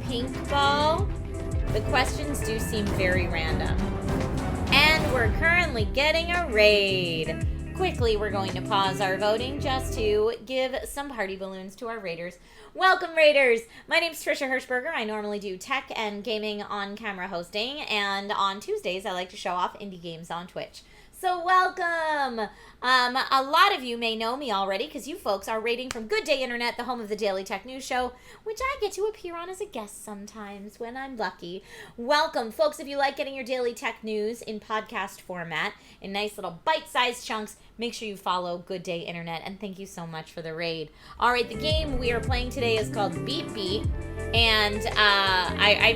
Pink Ball. The questions do seem very random. And we're currently getting a raid. Quickly, we're going to pause our voting just to give some party balloons to our raiders. Welcome, raiders! My name's Trisha Hershberger. I normally do tech and gaming on-camera hosting, and on Tuesdays, I like to show off indie games on Twitch. So welcome! A lot of you may know me already because you folks are raiding from Good Day Internet, the home of the Daily Tech News Show, which I get to appear on as a guest sometimes when I'm lucky. Welcome, folks. If you like getting your daily tech news in podcast format, in nice little bite-sized chunks, make sure you follow Good Day Internet, and thank you so much for the raid. All right, the game we are playing today is called BeatBeat, and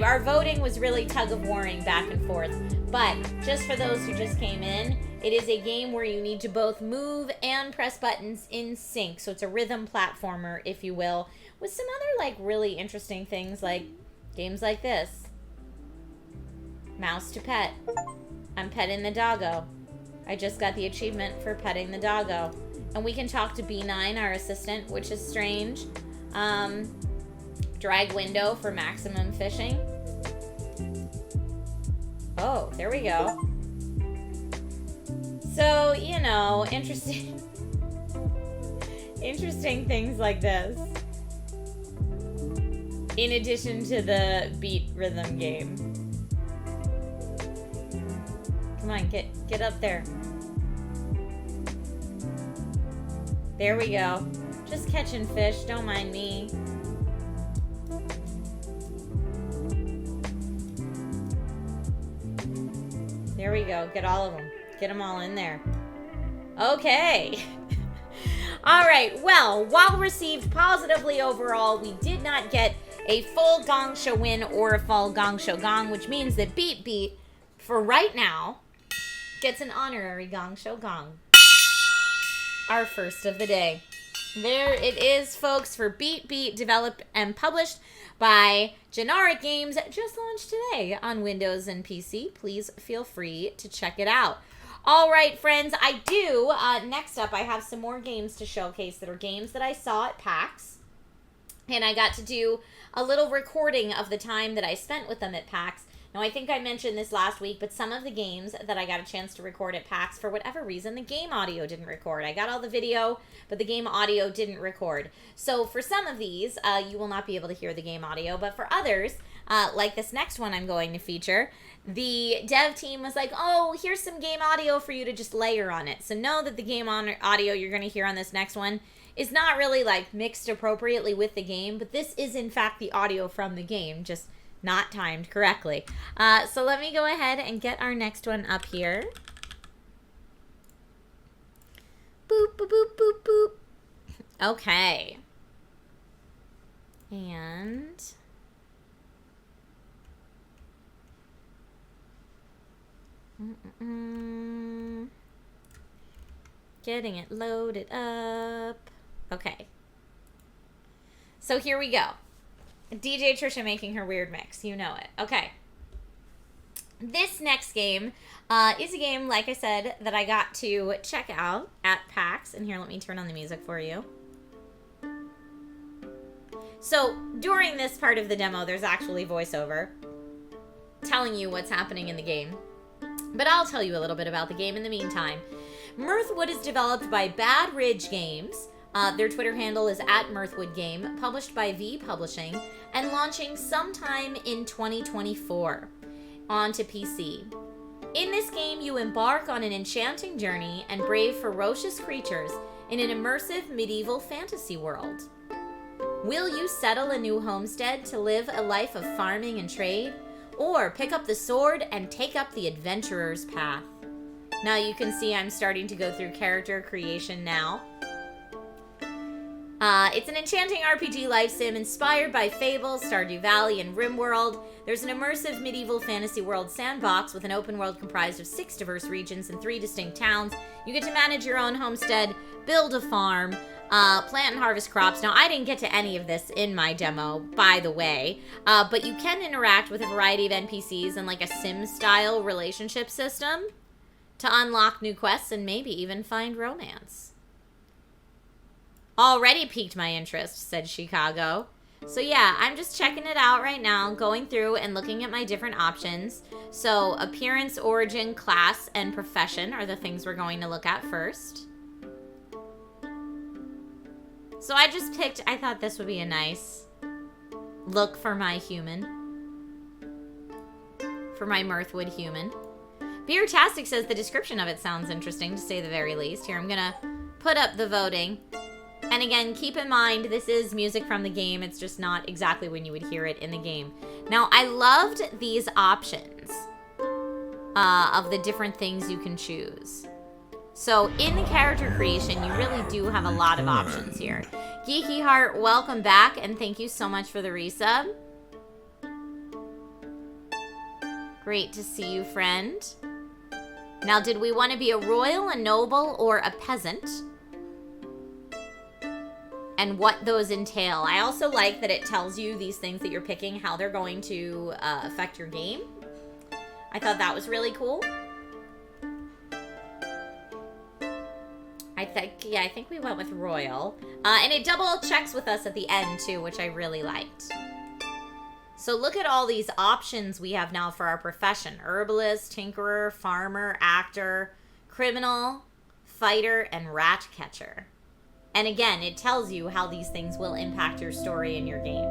our voting was really tug-of-warring back and forth. But just for those who just came in, it is a game where you need to both move and press buttons in sync. So it's a rhythm platformer, if you will, with some other like really interesting things like games like this. Mouse to pet. I'm petting the doggo. I just got the achievement for petting the doggo. And we can talk to B9, our assistant, which is strange. Drag window for maximum fishing. Oh, there we go. So, you know, interesting things like this. In addition to the beat rhythm game. Come on, get up there. There we go. Just catching fish, don't mind me. There we go. Get all of them. Get them all in there. Okay. All right. Well, while received positively overall, we did not get a full Gong Show win or a full Gong Show gong, which means that BeatBeat, for right now, gets an honorary Gong Show gong. Our first of the day. There it is, folks, for BeatBeat, developed and published by Generic Games, just launched today on Windows and PC. Please feel free to check it out. All right, friends, I do. Next up, I have some more games to showcase that are games that I saw at PAX. And I got to do a little recording of the time that I spent with them at PAX. Now, I think I mentioned this last week, but some of the games that I got a chance to record at PAX, for whatever reason, the game audio didn't record. I got all the video, but the game audio didn't record. So for some of these, you will not be able to hear the game audio, but for others, like this next one I'm going to feature, the dev team was like, oh, here's some game audio for you to just layer on it. So know that the game audio you're going to hear on this next one is not really like mixed appropriately with the game, but this is in fact the audio from the game, just not timed correctly. So let me go ahead and get our next one up here. Boop, boop, boop, boop, boop. Okay. And getting it loaded up. Okay. So here we go. DJ Trisha making her weird mix. You know it. Okay. This next game is a game, like I said, that I got to check out at PAX. And here, let me turn on the music for you. So, during this part of the demo, there's actually voiceover telling you what's happening in the game. But I'll tell you a little bit about the game in the meantime. Mirthwood is developed by Bad Ridge Games. Their Twitter handle is @MirthwoodGame, published by V Publishing, and launching sometime in 2024 onto PC. In this game, you embark on an enchanting journey and brave ferocious creatures in an immersive medieval fantasy world. Will you settle a new homestead to live a life of farming and trade, or pick up the sword and take up the adventurer's path? Now you can see I'm starting to go through character creation now. It's an enchanting RPG life sim inspired by Fable, Stardew Valley, and RimWorld. There's an immersive medieval fantasy world sandbox with an open world comprised of 6 diverse regions and 3 distinct towns. You get to manage your own homestead, build a farm, plant and harvest crops. Now, I didn't get to any of this in my demo, by the way, but you can interact with a variety of NPCs in like a sim-style relationship system to unlock new quests and maybe even find romance. Already piqued my interest, said Chicago. So yeah, I'm just checking it out right now, going through and looking at my different options. So appearance, origin, class, and profession are the things we're going to look at first. So I just picked, I thought this would be a nice look for my human. For my Mirthwood human. Beertastic says the description of it sounds interesting, to say the very least. Here, I'm gonna put up the voting. And again, keep in mind, this is music from the game. It's just not exactly when you would hear it in the game. Now, I loved these options of the different things you can choose. So, in the character creation, you really do have a lot of options here. Geeky Heart, welcome back, and thank you so much for the resub. Great to see you, friend. Now, did we want to be a royal, a noble, or a peasant? And what those entail. I also like that it tells you these things that you're picking, how they're going to affect your game. I thought that was really cool. I think we went with royal. And it double checks with us at the end too, which I really liked. So look at all these options we have now for our profession. Herbalist, tinkerer, farmer, actor, criminal, fighter, and rat catcher. And again, it tells you how these things will impact your story in your game.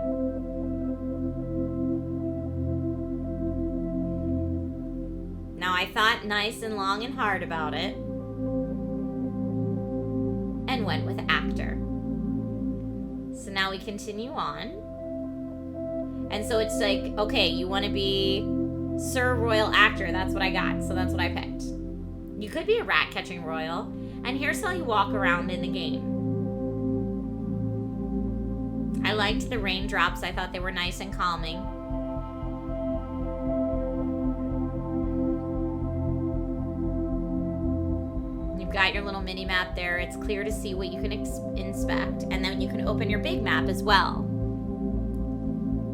Now, I thought nice and long and hard about it. And went with actor. So now we continue on. And so it's like, okay, you want to be Sir Royal Actor. That's what I got. So that's what I picked. You could be a rat-catching royal. And here's how you walk around in the game. I liked the raindrops. I thought they were nice and calming. You've got your little mini map there. It's clear to see what you can inspect. And then you can open your big map as well.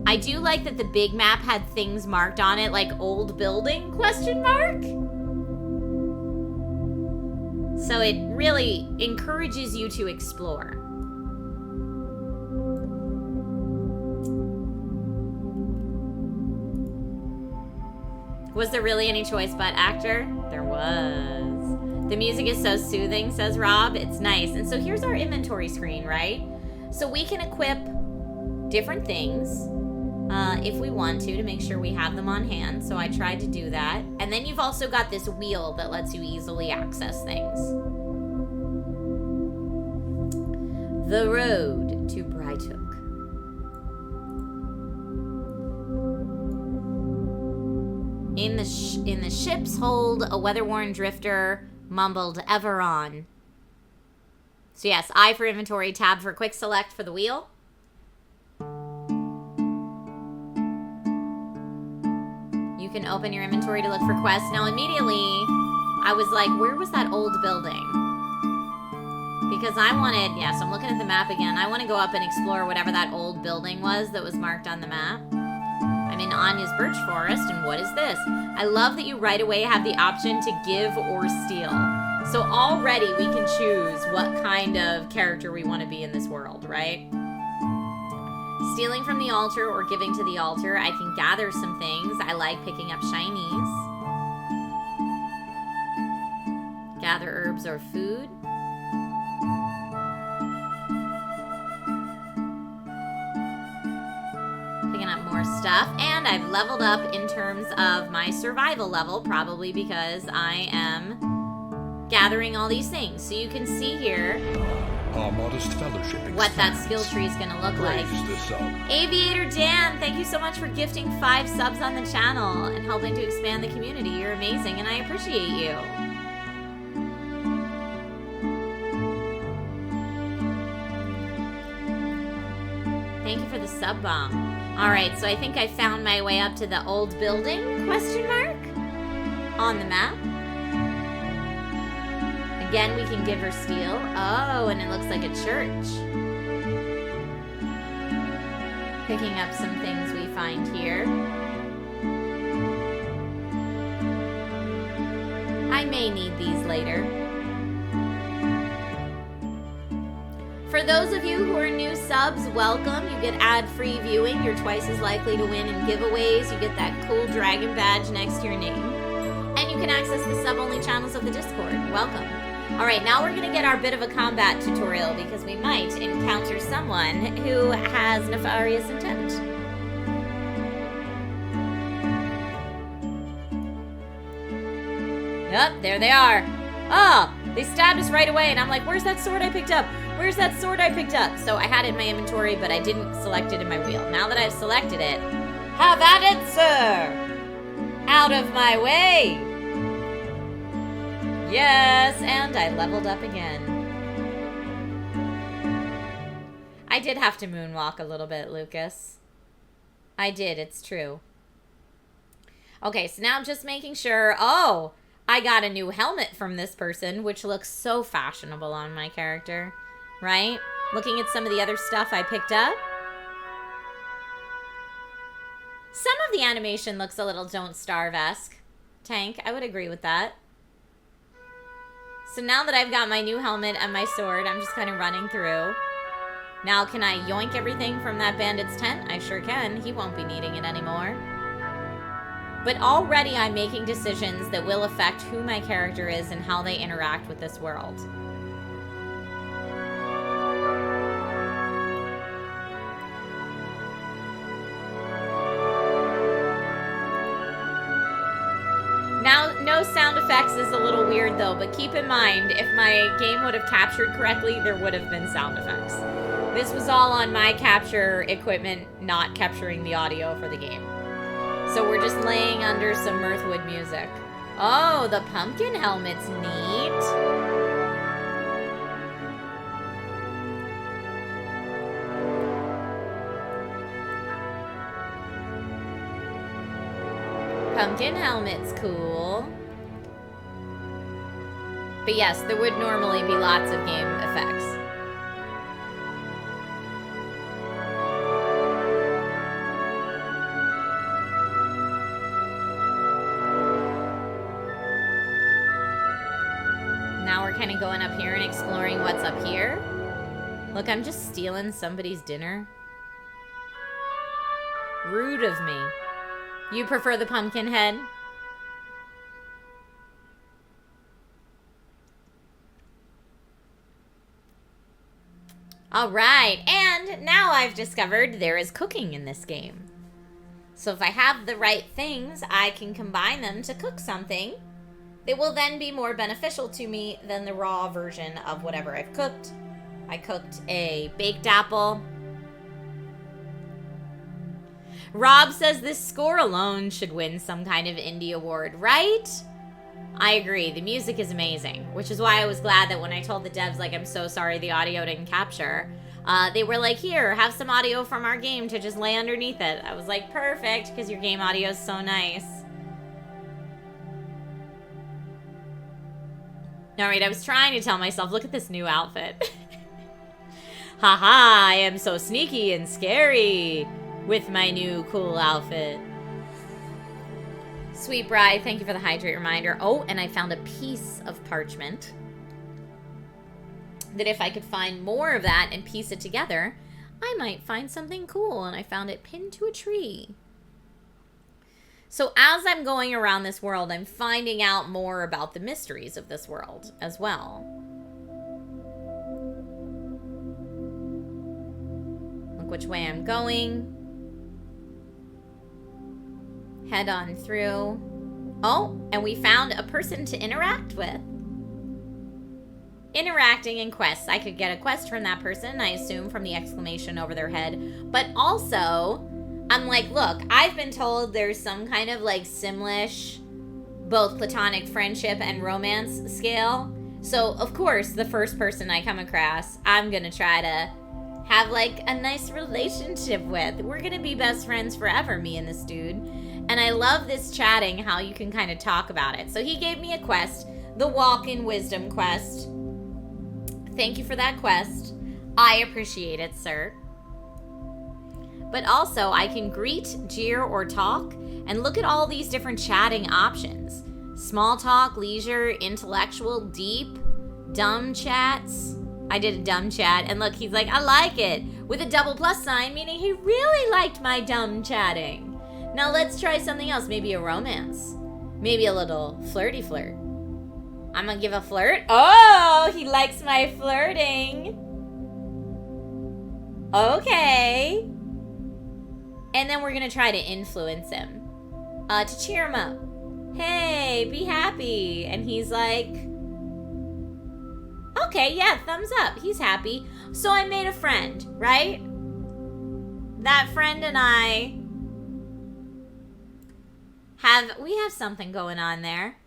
I do like that the big map had things marked on it like old building, question mark? So it really encourages you to explore. Was there really any choice but actor? There was. The music is so soothing, says Rob. It's nice. And so here's our inventory screen, right? So we can equip different things if we want to make sure we have them on hand. So I tried to do that. And then you've also got this wheel that lets you easily access things. The road to Brighthook. In the ship's hold, a weather-worn drifter mumbled ever on. So yes, I for inventory, tab for quick select for the wheel. You can open your inventory to look for quests. Now immediately, I was like, where was that old building? Because I wanted, yes, I'm looking at the map again. I want to go up and explore whatever that old building was that was marked on the map. I'm in Anya's birch forest, and what is this? I love that you right away have the option to give or steal. So already we can choose what kind of character we want to be in this world, right? Stealing from the altar or giving to the altar. I can gather some things. I like picking up shinies. Gather herbs or food. Picking up more stuff. And I've leveled up in terms of my survival level, probably because I am gathering all these things. So you can see here Our modest fellowship what that expands. skill tree is going to look like. Praise the sun. Aviator Dan, thank you so much for gifting 5 subs on the channel and helping to expand the community. You're amazing, and I appreciate you. Thank you for the sub bomb. All right, so I think I found my way up to the old building, question mark, on the map. Again, we can give or steal. Oh, and it looks like a church. Picking up some things we find here. I may need these later. For those of you who are new subs, welcome. You get ad-free viewing. You're twice as likely to win in giveaways. You get that cool dragon badge next to your name. And you can access the sub-only channels of the Discord. Welcome. All right, now we're going to get our bit of a combat tutorial because we might encounter someone who has nefarious intent. Yep, there they are. Oh, they stabbed us right away, and I'm like, where's that sword I picked up? Where's that sword I picked up? So I had it in my inventory, but I didn't select it in my wheel. Now that I've selected it, have at it, sir! Out of my way! Yes, and I leveled up again. I did have to moonwalk a little bit, Lucas. I did, it's true. Okay, so now I'm just making sure. Oh, I got a new helmet from this person, which looks so fashionable on my character, right? Looking at some of the other stuff I picked up. Some of the animation looks a little Don't Starve-esque. Tank, I would agree with that. So now that I've got my new helmet and my sword, I'm just kind of running through. Now, can I yoink everything from that bandit's tent? I sure can. He won't be needing it anymore. But already I'm making decisions that will affect who my character is and how they interact with this world. Now, no sound effects is a little weird though, but keep in mind, if my game would have captured correctly, there would have been sound effects. This was all on my capture equipment, not capturing the audio for the game. So we're just laying under some Mirthwood music. Oh, the pumpkin helmet's neat. Pumpkin helmet's cool. But yes, there would normally be lots of game effects. kind of going up here and exploring what's up here. Look, I'm just stealing somebody's dinner. Rude of me. You prefer the pumpkin head? All right, and now I've discovered there is cooking in this game. So if I have the right things, I can combine them to cook something that will then be more beneficial to me than the raw version of whatever I've cooked. I cooked a baked apple. Rob says this score alone should win some kind of indie award, right? I agree. The music is amazing, which is why I was glad that when I told the devs, like, I'm so sorry the audio didn't capture, they were like, here, have some audio from our game to just lay underneath it. I was like, perfect, because your game audio is so nice. All right, I was trying to tell myself, look at this new outfit. Haha, I am so sneaky and scary with my new cool outfit. Sweet Bride, thank you for the hydrate reminder. Oh, and I found a piece of parchment that if I could find more of that and piece it together, I might find something cool. And I found it pinned to a tree. So as I'm going around this world, I'm finding out more about the mysteries of this world as well. Look which way I'm going. Head on through. Oh, and we found a person to interact with. Interacting in quests. I could get a quest from that person, I assume, from the exclamation over their head. But also, I'm like, look, I've been told there's some kind of like Simlish, both platonic friendship and romance scale. So, of course, the first person I come across, I'm gonna try to have like a nice relationship with. We're gonna be best friends forever, me and this dude. And I love this chatting, how you can kind of talk about it. So he gave me a quest, the Walk in Wisdom quest. Thank you for that quest. I appreciate it, sir. But also, I can greet, jeer, or talk, and look at all these different chatting options. Small talk, leisure, intellectual, deep, dumb chats. I did a dumb chat, and look, he's like, I like it, with a double plus sign, meaning he really liked my dumb chatting. Now let's try something else, maybe a romance. Maybe a little flirty flirt. I'm gonna give a flirt. Oh, he likes my flirting. Okay. And then we're gonna try to influence him. To cheer him up. Hey, be happy. And he's like, okay, yeah, thumbs up. He's happy. So I made a friend, right? That friend and I we have something going on there.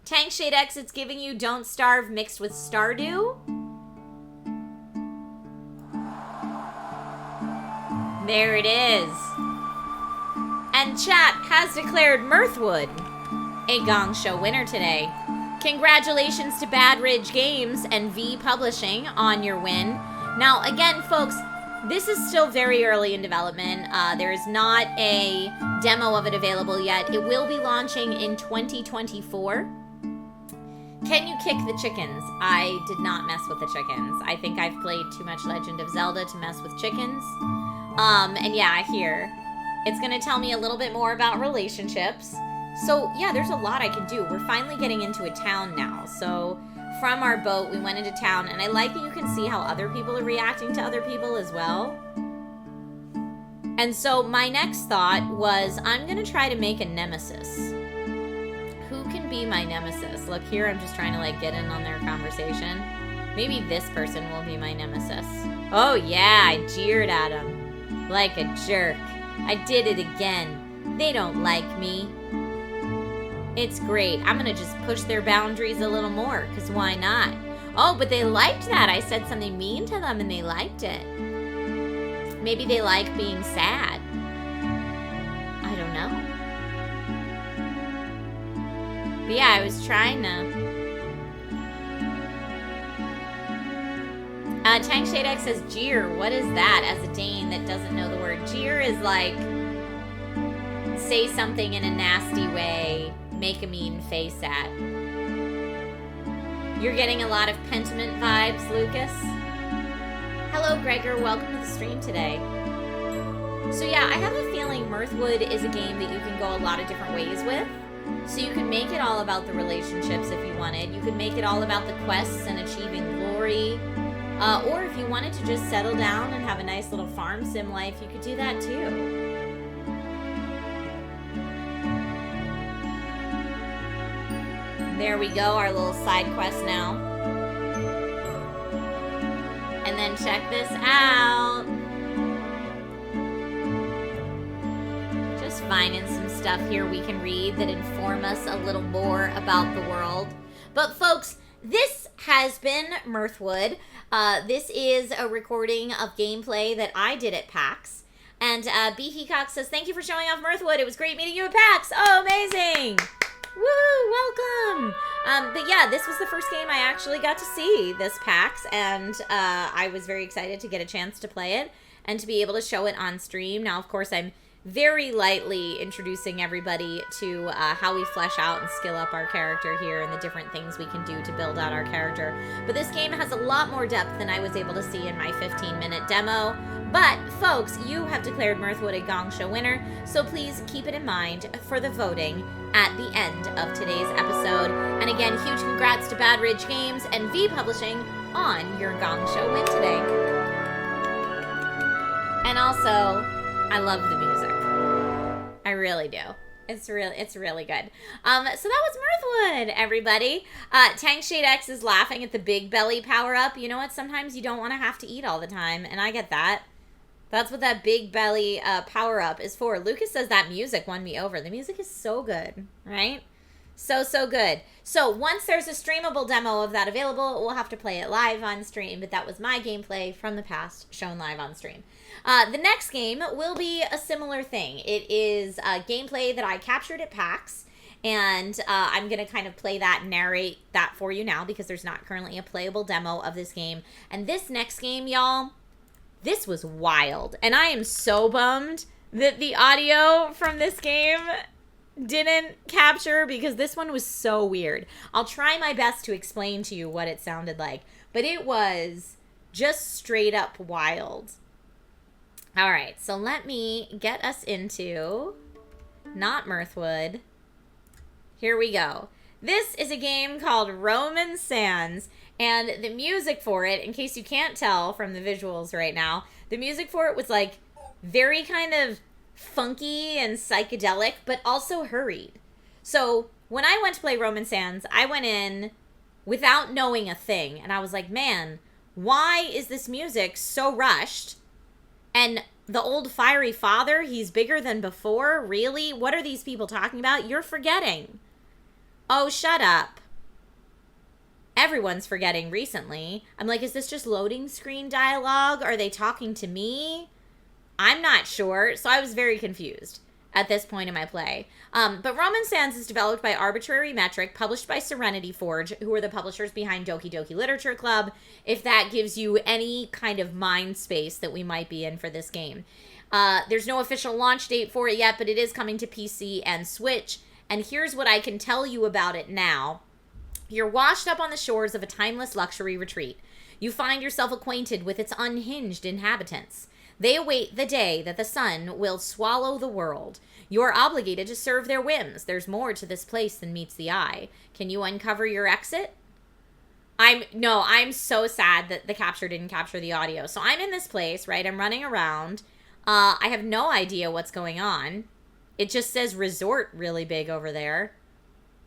Tank Shade X, it's giving you Don't Starve mixed with Stardew. There it is. And chat has declared Mirthwood a Gong Show winner today. Congratulations to Bad Ridge Games and V Publishing on your win. Now, again, folks, this is still very early in development. There is not a demo of it available yet. It will be launching in 2024. Can you kick the chickens? I did not mess with the chickens. I think I've played too much Legend of Zelda to mess with chickens. And yeah, here. It's going to tell me a little bit more about relationships. So yeah, there's a lot I can do. We're finally getting into a town now. So from our boat, we went into town, and I like that you can see how other people are reacting to other people as well. And so my next thought was, I'm going to try to make a nemesis. Who can be my nemesis? Look, here I'm just trying to like get in on their conversation. Maybe this person will be my nemesis. Oh yeah, I jeered at him. Like a jerk. I did it again. They don't like me. It's great. I'm going to just push their boundaries a little more, because why not? Oh, but they liked that. I said something mean to them and they liked it. Maybe they like being sad. I don't know. But yeah, I was trying to. Tank Shade X says jeer. What is that? As a Dane that doesn't know the word. Jeer is like say something in a nasty way, make a mean face at. You're getting a lot of Pentiment vibes, Lucas. Hello, Gregor. Welcome to the stream today. So yeah, I have a feeling Mirthwood is a game that you can go a lot of different ways with. So you could make it all about the relationships if you wanted. You could make it all about the quests and achieving glory. Or if you wanted to just settle down and have a nice little farm sim life, you could do that too. There we go, our little side quest now. And then check this out. Just finding some stuff here we can read that inform us a little more about the world. But folks, this has been Mirthwood. This is a recording of gameplay that I did at PAX. And B. Heacock says, thank you for showing off Mirthwood. It was great meeting you at PAX. Oh, amazing. Woo, welcome. But yeah, this was the first game I actually got to see this PAX, and I was very excited to get a chance to play it and to be able to show it on stream. Now, of course, I'm very lightly introducing everybody to how we flesh out and skill up our character here and the different things we can do to build out our character. But this game has a lot more depth than I was able to see in my 15-minute demo. But, folks, you have declared Mirthwood a Gong Show winner, so please keep it in mind for the voting at the end of today's episode. And again, huge congrats to Bad Ridge Games and V Publishing on your Gong Show win today. And also, I love the music. I really do. It's really good. So that was Mirthwood, everybody. Tank Shade X is laughing at the big belly power up. You know what? Sometimes you don't want to have to eat all the time, and I get that. That's what that big belly power up is for. Lucas says that music won me over. The music is so good, right? So good. So once there's a streamable demo of that available, we'll have to play it live on stream. But that was my gameplay from the past shown live on stream. The next game will be a similar thing. It is gameplay that I captured at PAX. And I'm going to kind of play that and narrate that for you now because there's not currently a playable demo of this game. And this next game, y'all, this was wild. And I am so bummed that the audio from this game didn't capture because this one was so weird. I'll try my best to explain to you what it sounded like. But it was just straight up wild. All right, so let me get us into not Mirthwood. Here we go. This is a game called Roman Sands, and the music for it, in case you can't tell from the visuals right now, the music for it was like very kind of funky and psychedelic, but also hurried. So when I went to play Roman Sands, I went in without knowing a thing, and I was like, man, why is this music so rushed? And the old fiery father, he's bigger than before? Really? What are these people talking about? You're forgetting. Oh, shut up. Everyone's forgetting recently. I'm like, is this just loading screen dialogue? Are they talking to me? I'm not sure. So I was very confused at this point in my play. But Roman Sands is developed by Arbitrary Metric, published by Serenity Forge, who are the publishers behind Doki Doki Literature Club, if that gives you any kind of mind space that we might be in for this game. There's no official launch date for it yet, but it is coming to PC and Switch. And here's what I can tell you about it now. You're washed up on the shores of a timeless luxury retreat. You find yourself acquainted with its unhinged inhabitants. They await the day that the sun will swallow the world. You're obligated to serve their whims. There's more to this place than meets the eye. Can you uncover your exit? I'm so sad that the capture didn't capture the audio. So I'm in this place, right? I'm running around. I have no idea what's going on. It just says resort really big over there.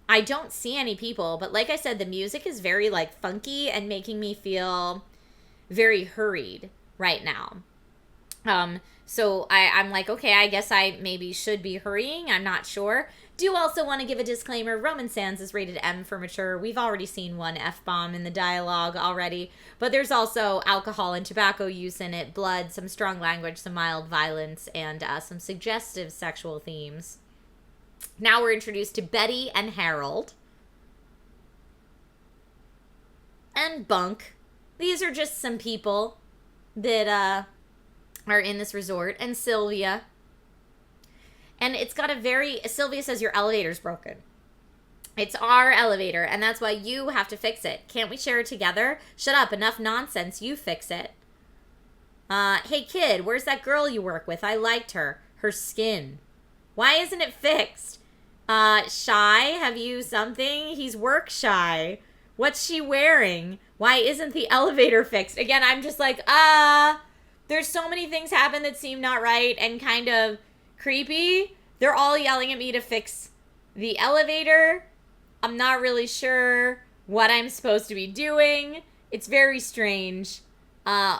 I don't see any people, but like I said, the music is very like funky and making me feel very hurried right now. So I'm like, okay, I guess I maybe should be hurrying. I'm not sure. Do also want to give a disclaimer. Roman Sands is rated M for mature. We've already seen one F-bomb in the dialogue already, but there's also alcohol and tobacco use in it, blood, some strong language, some mild violence, and some suggestive sexual themes. Now we're introduced to Betty and Harold. And Bunk. These are just some people that are in this resort. And Sylvia. And it's got a very... Sylvia says your elevator's broken. It's our elevator, and that's why you have to fix it. Can't we share it together? Shut up, enough nonsense. You fix it. Hey kid, where's that girl you work with? I liked her. Her skin. Why isn't it fixed? Shy, have you something? He's work shy. What's she wearing? Why isn't the elevator fixed? Again, I'm just like, there's so many things happen that seem not right and kind of creepy. They're all yelling at me to fix the elevator. I'm not really sure what I'm supposed to be doing. It's very strange. Why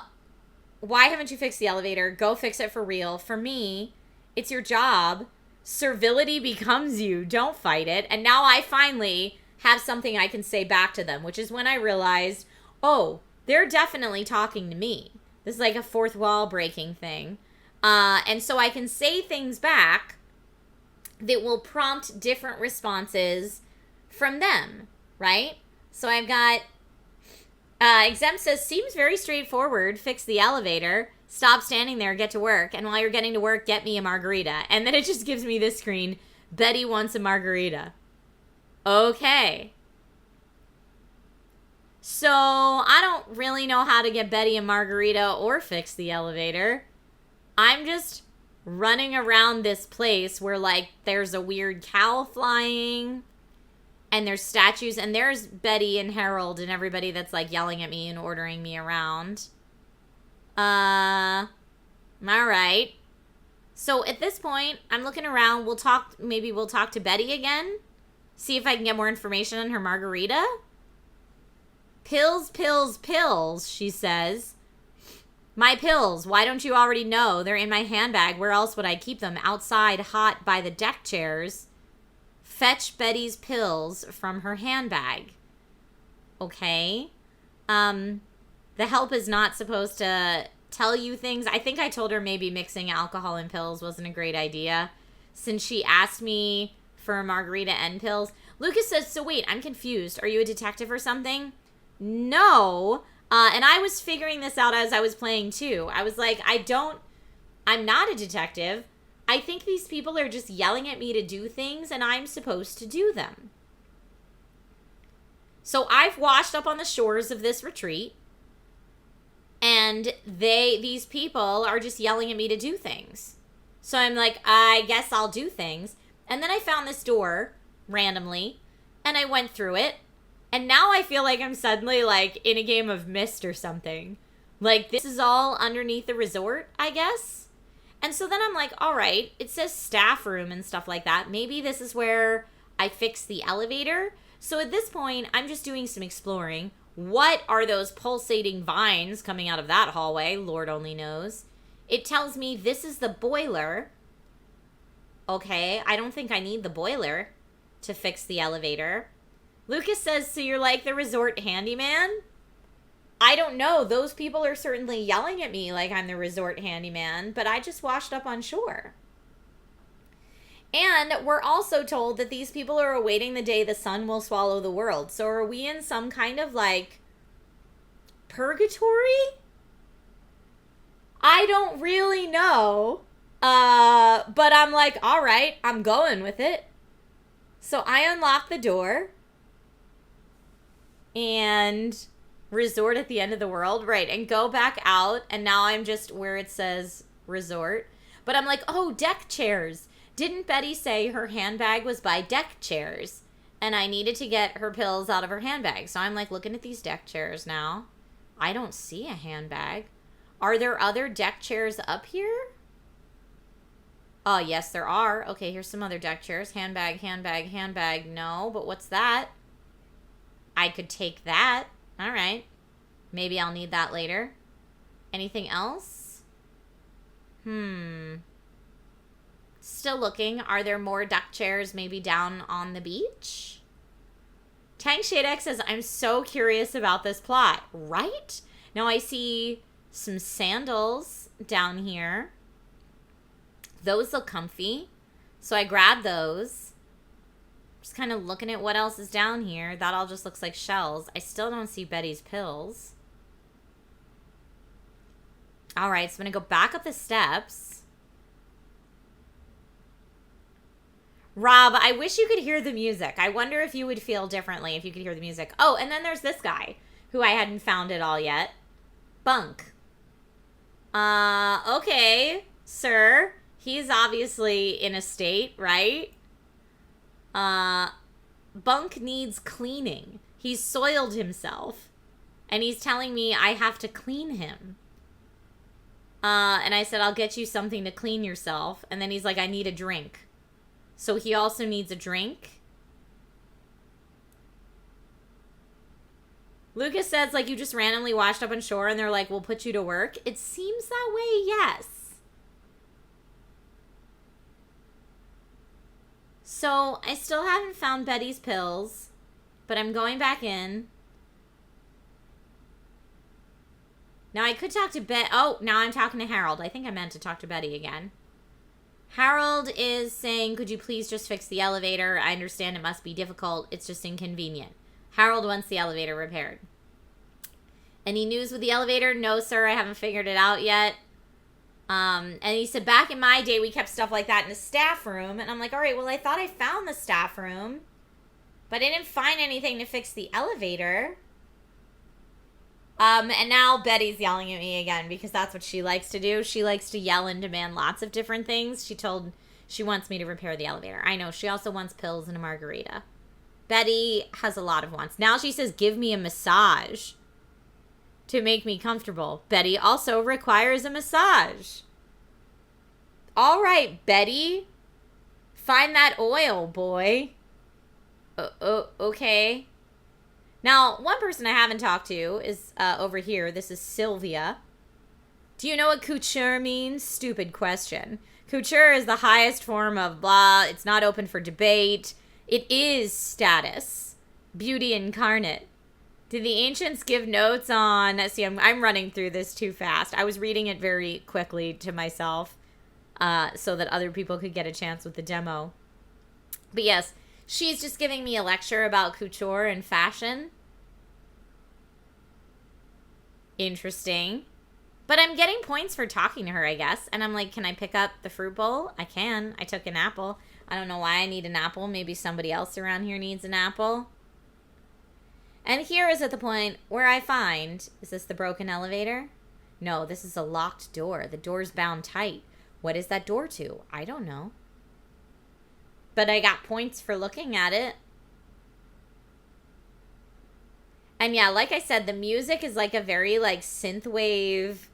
haven't you fixed the elevator? Go fix it for real. For me, it's your job. Servility becomes you. Don't fight it. And now I finally have something I can say back to them, which is when I realized, oh, they're definitely talking to me. This is like a fourth wall breaking thing. And so I can say things back that will prompt different responses from them, right? So I've got, Exempt says, seems very straightforward. Fix the elevator. Stop standing there. Get to work. And while you're getting to work, get me a margarita. And then it just gives me this screen. Betty wants a margarita. Okay. So I don't really know how to get Betty a margarita or fix the elevator. I'm just running around this place where, like, there's a weird cow flying and there's statues and there's Betty and Harold and everybody that's, like, yelling at me and ordering me around. All right. So at this point, I'm looking around. Maybe we'll talk to Betty again. See if I can get more information on her margarita. Pills, pills, pills, she says. My pills, why don't you already know? They're in my handbag. Where else would I keep them? Outside, hot by the deck chairs. Fetch Betty's pills from her handbag. Okay. The help is not supposed to tell you things. I think I told her maybe mixing alcohol and pills wasn't a great idea, since she asked me for a margarita and pills. Lucas says, so wait, I'm confused. Are you a detective or something? No. And I was figuring this out as I was playing too. I was like, I'm not a detective. I think these people are just yelling at me to do things and I'm supposed to do them. So I've washed up on the shores of this retreat and these people are just yelling at me to do things. So I'm like, I guess I'll do things. And then I found this door randomly and I went through it. And now I feel like I'm suddenly, like, in a game of Myst or something. Like, this is all underneath the resort, I guess? And so then I'm like, all right, it says staff room and stuff like that. Maybe this is where I fix the elevator. So at this point, I'm just doing some exploring. What are those pulsating vines coming out of that hallway? Lord only knows. It tells me this is the boiler. Okay, I don't think I need the boiler to fix the elevator. Lucas says, so you're like the resort handyman? I don't know. Those people are certainly yelling at me like I'm the resort handyman, but I just washed up on shore. And we're also told that these people are awaiting the day the sun will swallow the world. So are we in some kind of, like, purgatory? I don't really know. But I'm like, all right, I'm going with it. So I unlock the door. And resort at the end of the world. Right. And go back out. And now I'm just where it says resort. But I'm like, oh, deck chairs. Didn't Betty say her handbag was by deck chairs? And I needed to get her pills out of her handbag. So I'm like looking at these deck chairs now. I don't see a handbag. Are there other deck chairs up here? Oh, yes, there are. Okay, here's some other deck chairs. Handbag, handbag, handbag. No, but what's that? I could take that. All right. Maybe I'll need that later. Anything else? Still looking. Are there more deck chairs maybe down on the beach? Tang Shadex says, I'm so curious about this plot. Right? Now I see some sandals down here. Those look comfy. So I grabbed those. Just kind of looking at what else is down here. That all just looks like shells. I still don't see Betty's pills. All right, so I'm going to go back up the steps. Rob, I wish you could hear the music. I wonder if you would feel differently if you could hear the music. Oh, and then there's this guy who I hadn't found at all yet. Bunk. Okay, sir. He's obviously in a state, right? Bunk needs cleaning. He's soiled himself. And he's telling me I have to clean him. And I said, I'll get you something to clean yourself. And then he's like, I need a drink. So he also needs a drink. Lucas says, like, you just randomly washed up on shore and they're like, we'll put you to work. It seems that way, yes. So I still haven't found Betty's pills, but I'm going back in. Now I could talk to Oh, now I'm talking to Harold. I think I meant to talk to Betty again. Harold is saying, could you please just fix the elevator? I understand it must be difficult. It's just inconvenient. Harold wants the elevator repaired. Any news with the elevator? No, sir. I haven't figured it out yet. And he said, back in my day, we kept stuff like that in the staff room. And I'm like, all right, well, I thought I found the staff room. But I didn't find anything to fix the elevator. And now Betty's yelling at me again because that's what she likes to do. She likes to yell and demand lots of different things. She wants me to repair the elevator. I know. She also wants pills and a margarita. Betty has a lot of wants. Now she says, give me a massage to make me comfortable. Betty also requires a massage. All right, Betty. Find that oil, boy. Okay. Now, one person I haven't talked to is over here. This is Sylvia. Do you know what couture means? Stupid question. Couture is the highest form of blah. It's not open for debate. It is status. Beauty incarnate. Did the ancients give notes on... See, I'm running through this too fast. I was reading it very quickly to myself so that other people could get a chance with the demo. But yes... She's just giving me a lecture about couture and fashion. Interesting. But I'm getting points for talking to her, I guess. And I'm like, can I pick up the fruit bowl? I can. I took an apple. I don't know why I need an apple. Maybe somebody else around here needs an apple. And here is at the point where I find... Is this the broken elevator? No, this is a locked door. The door's bound tight. What is that door to? I don't know. But I got points for looking at it. And yeah, like I said, the music is like a very like synthwave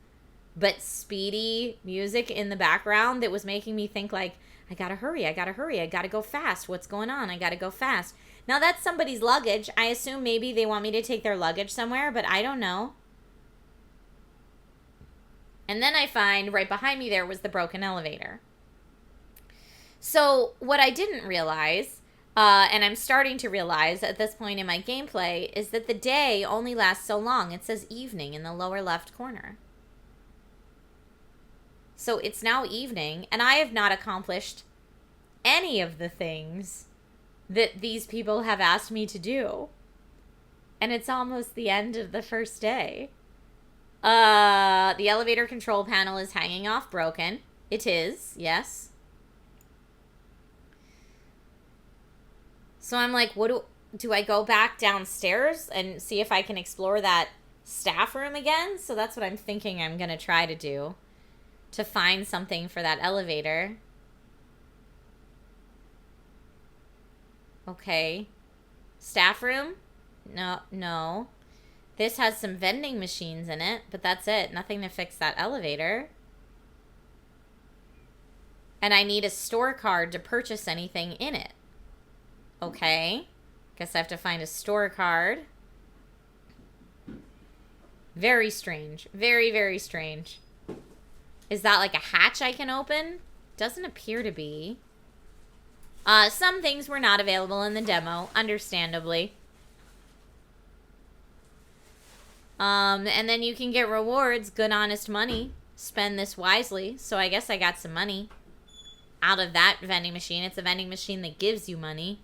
but speedy music in the background that was making me think like, I gotta hurry, I gotta go fast. What's going on? I gotta go fast. Now that's somebody's luggage. I assume maybe they want me to take their luggage somewhere, but I don't know. And then I find right behind me there was the broken elevator. So what I didn't realize, and I'm starting to realize at this point in my gameplay, is that the day only lasts so long. It says evening in the lower left corner. So it's now evening, and I have not accomplished any of the things that these people have asked me to do. And it's almost the end of the first day. The elevator control panel is hanging off broken. It is, yes. So I'm like, what do I go back downstairs and see if I can explore that staff room again? So that's what I'm thinking I'm going to try to do, to find something for that elevator. Okay. Staff room? No. This has some vending machines in it, but that's it. Nothing to fix that elevator. And I need a store card to purchase anything in it. Okay. Guess I have to find a store card. Very strange. Very, very strange. Is that like a hatch I can open? Doesn't appear to be. Some things were not available in the demo, understandably. And then you can get rewards, good honest money. Spend this wisely. So I guess I got some money out of that vending machine. It's a vending machine that gives you money.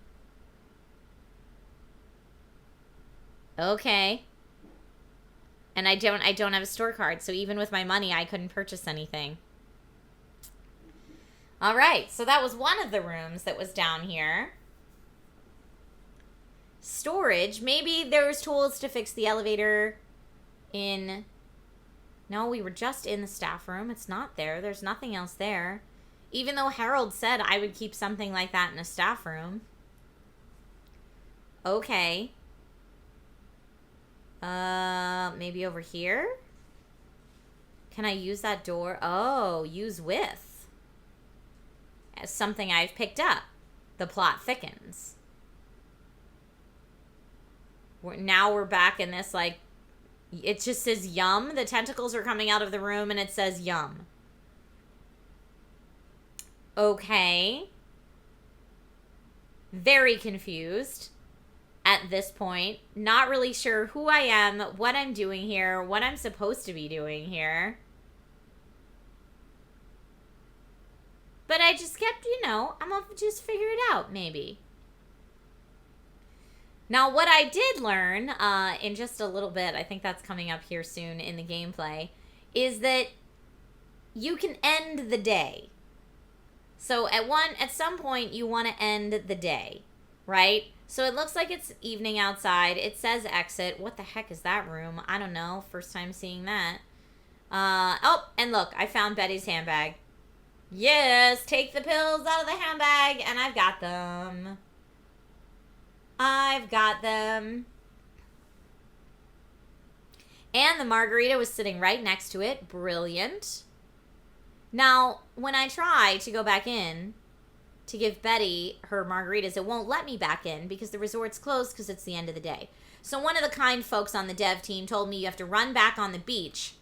Okay. And I don't have a store card, so even with my money, I couldn't purchase anything. All right, so that was one of the rooms that was down here. Storage. Maybe there's tools to fix the elevator in... No, we were just in the staff room. It's not there. There's nothing else there. Even though Harold said I would keep something like that in a staff room. Okay. Maybe over here? Can I use that door? Oh, use with. As something I've picked up. The plot thickens. Now we're back in this, like, it just says yum. The tentacles are coming out of the room and it says yum. Okay. Very confused at this point. Not really sure who I am, what I'm doing here, what I'm supposed to be doing here. But I just kept, I'm gonna just figure it out, maybe. Now, what I did learn in just a little bit, I think that's coming up here soon in the gameplay, is that you can end the day. So at some point, you want to end the day, right? So it looks like it's evening outside. It says exit. What the heck is that room? I don't know. First time seeing that. Oh, and look, I found Betty's handbag. Yes, take the pills out of the handbag, and I've got them. I've got them. And the margarita was sitting right next to it. Brilliant. Now, when I try to go back in to give Betty her margaritas, it won't let me back in because the resort's closed because it's the end of the day. So one of the kind folks on the dev team told me you have to run back on the beach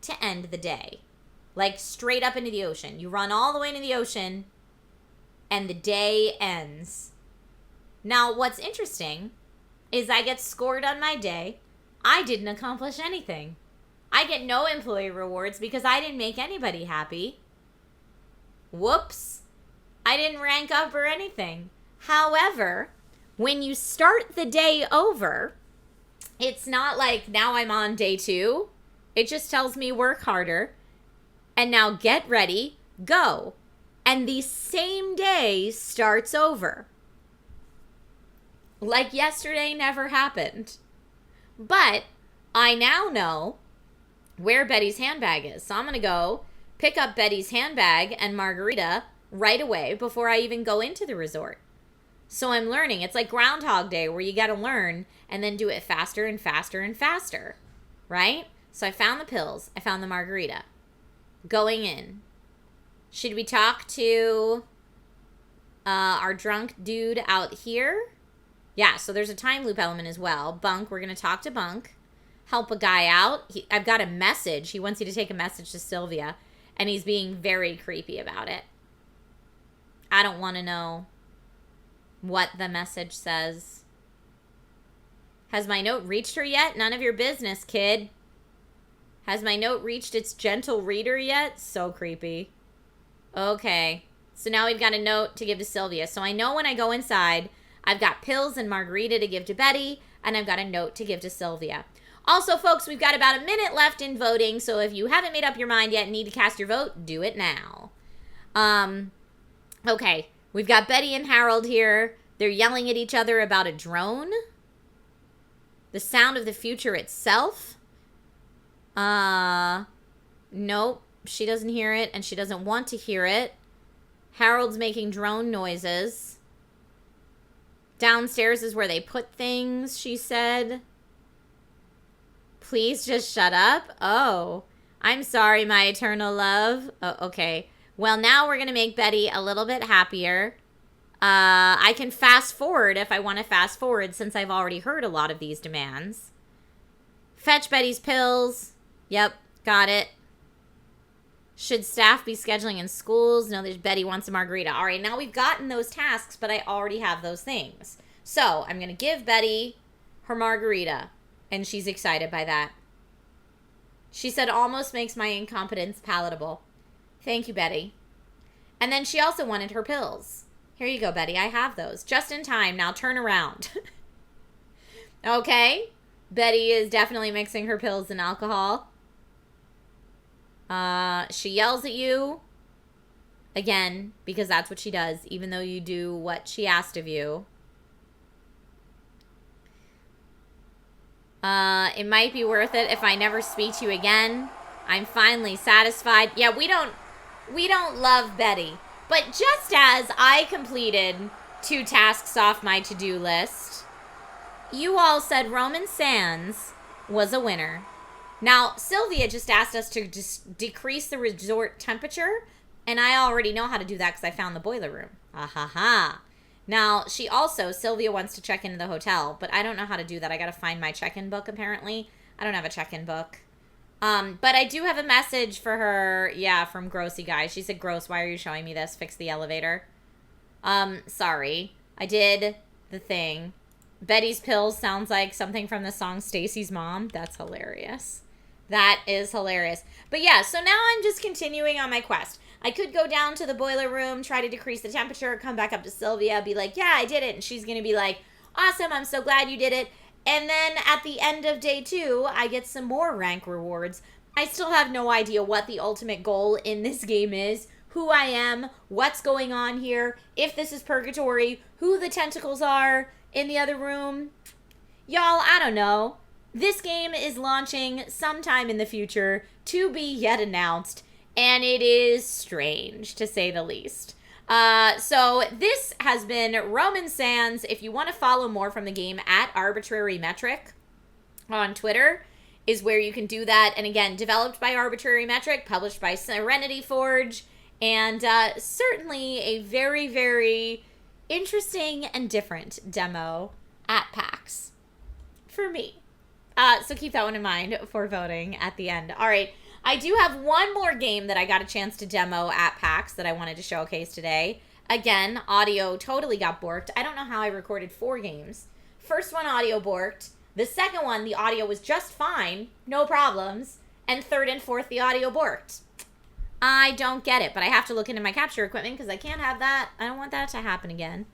to end the day. Like straight up into the ocean. You run all the way into the ocean and the day ends. Now, what's interesting is I get scored on my day. I didn't accomplish anything. I get no employee rewards because I didn't make anybody happy. Whoops. I didn't rank up or anything. However, when you start the day over, it's not like now I'm on day 2. It just tells me work harder. And now get ready, go. And the same day starts over. Like yesterday never happened. But I now know where Betty's handbag is. So I'm going to go pick up Betty's handbag and margarita right away before I even go into the resort. So I'm learning. It's like Groundhog Day where you got to learn and then do it faster and faster and faster. Right? So I found the pills. I found the margarita. Going in. Should we talk to our drunk dude out here? Yeah, so there's a time loop element as well. Bunk, we're going to talk to Bunk. Help a guy out. I've got a message. He wants you to take a message to Sylvia. And he's being very creepy about it. I don't want to know what the message says. Has my note reached her yet? None of your business, kid. Has my note reached its gentle reader yet? So creepy. Okay. So now we've got a note to give to Sylvia. So I know when I go inside, I've got pills and margarita to give to Betty, and I've got a note to give to Sylvia. Also, folks, we've got about a minute left in voting, so if you haven't made up your mind yet and need to cast your vote, do it now. Okay. We've got Betty and Harold here. They're yelling at each other about a drone. The sound of the future itself. Nope. She doesn't hear it, and she doesn't want to hear it. Harold's making drone noises. Downstairs is where they put things, she said. Please just shut up. Oh, I'm sorry, my eternal love. Oh, okay. Well, now we're going to make Betty a little bit happier. I can fast forward if I want to fast forward since I've already heard a lot of these demands. Fetch Betty's pills. Yep, got it. Should staff be scheduling in schools? No, there's Betty wants a margarita. All right, now we've gotten those tasks, but I already have those things. So I'm going to give Betty her margarita, and she's excited by that. She said almost makes my incompetence palatable. Thank you, Betty. And then she also wanted her pills. Here you go, Betty. I have those. Just in time. Now turn around. Okay. Betty is definitely mixing her pills and alcohol. She yells at you. Again, because that's what she does, even though you do what she asked of you. It might be worth it if I never speak to you again. I'm finally satisfied. Yeah, we don't love Betty. But just as I completed 2 tasks off my to-do list, you all said Roman Sands was a winner. Now, Sylvia just asked us to just decrease the resort temperature, and I already know how to do that because I found the boiler room. Ha. Now, Sylvia wants to check into the hotel, but I don't know how to do that. I got to find my check-in book, apparently. I don't have a check-in book. But I do have a message for her, from Grossy Guy. She said, Gross, why are you showing me this? Fix the elevator. Sorry. I did the thing. Betty's Pills sounds like something from the song Stacy's Mom. That's hilarious. That is hilarious. But yeah, so now I'm just continuing on my quest. I could go down to the boiler room, try to decrease the temperature, come back up to Sylvia, be like, yeah, I did it. And she's going to be like, awesome, I'm so glad you did it. And then at the end of day 2, I get some more rank rewards. I still have no idea what the ultimate goal in this game is, who I am, what's going on here, if this is purgatory, who the tentacles are in the other room. Y'all, I don't know. This game is launching sometime in the future to be yet announced, and it is strange, to say the least. So this has been Roman Sands. If you want to follow more from the game, at Arbitrary Metric on Twitter is where you can do that. And again, developed by Arbitrary Metric, published by Serenity Forge, and certainly a very, very interesting and different demo at PAX for me. So keep that one in mind for voting at the end. All right. I do have one more game that I got a chance to demo at PAX that I wanted to showcase today. Again, audio totally got borked. I don't know how I recorded 4 games. First one, audio borked. The second one, the audio was just fine. No problems. And third and fourth, the audio borked. I don't get it, but I have to look into my capture equipment because I can't have that. I don't want that to happen again.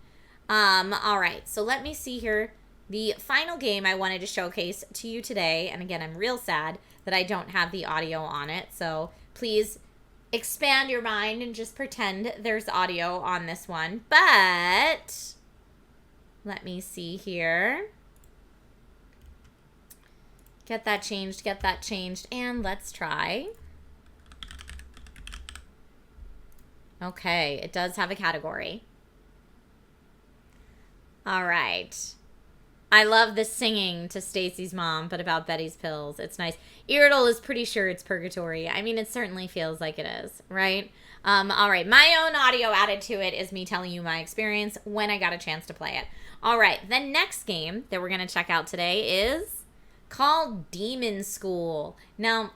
All right, so let me see here. The final game I wanted to showcase to you today, and again, I'm real sad that I don't have the audio on it, so please expand your mind and just pretend there's audio on this one. But let me see here. Get that changed, and let's try. Okay, it does have a category. All right. I love the singing to Stacy's Mom, but about Betty's Pills. It's nice. Irritable is pretty sure it's purgatory. I mean, it certainly feels like it is, right? All right. My own audio added to it is me telling you my experience when I got a chance to play it. All right. The next game that we're going to check out today is called Demonschool. Now,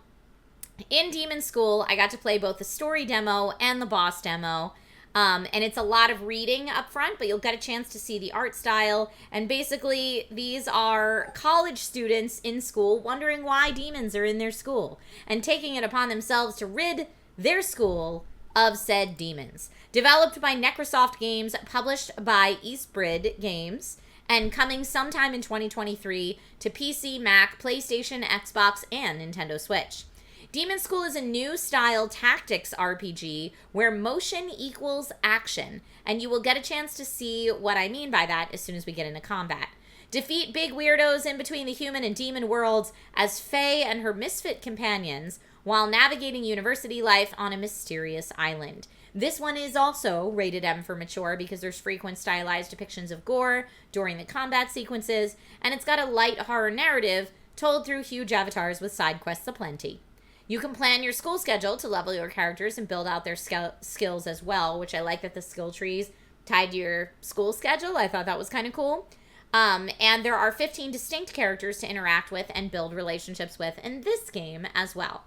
in Demonschool, I got to play both the story demo and the boss demo. And it's a lot of reading up front, but you'll get a chance to see the art style. And basically, these are college students in school wondering why demons are in their school and taking it upon themselves to rid their school of said demons. Developed by Necrosoft Games, published by Eastbridge Games, and coming sometime in 2023 to PC, Mac, PlayStation, Xbox, and Nintendo Switch. Demonschool is a new style tactics RPG where motion equals action, and you will get a chance to see what I mean by that as soon as we get into combat. Defeat big weirdos in between the human and demon worlds as Fae and her misfit companions while navigating university life on a mysterious island. This one is also rated M for mature because there's frequent stylized depictions of gore during the combat sequences, and it's got a light horror narrative told through huge avatars with side quests aplenty. You can plan your school schedule to level your characters and build out their skills as well, which I like that the skill tree's tied to your school schedule. I thought that was kind of cool. And there are 15 distinct characters to interact with and build relationships with in this game as well.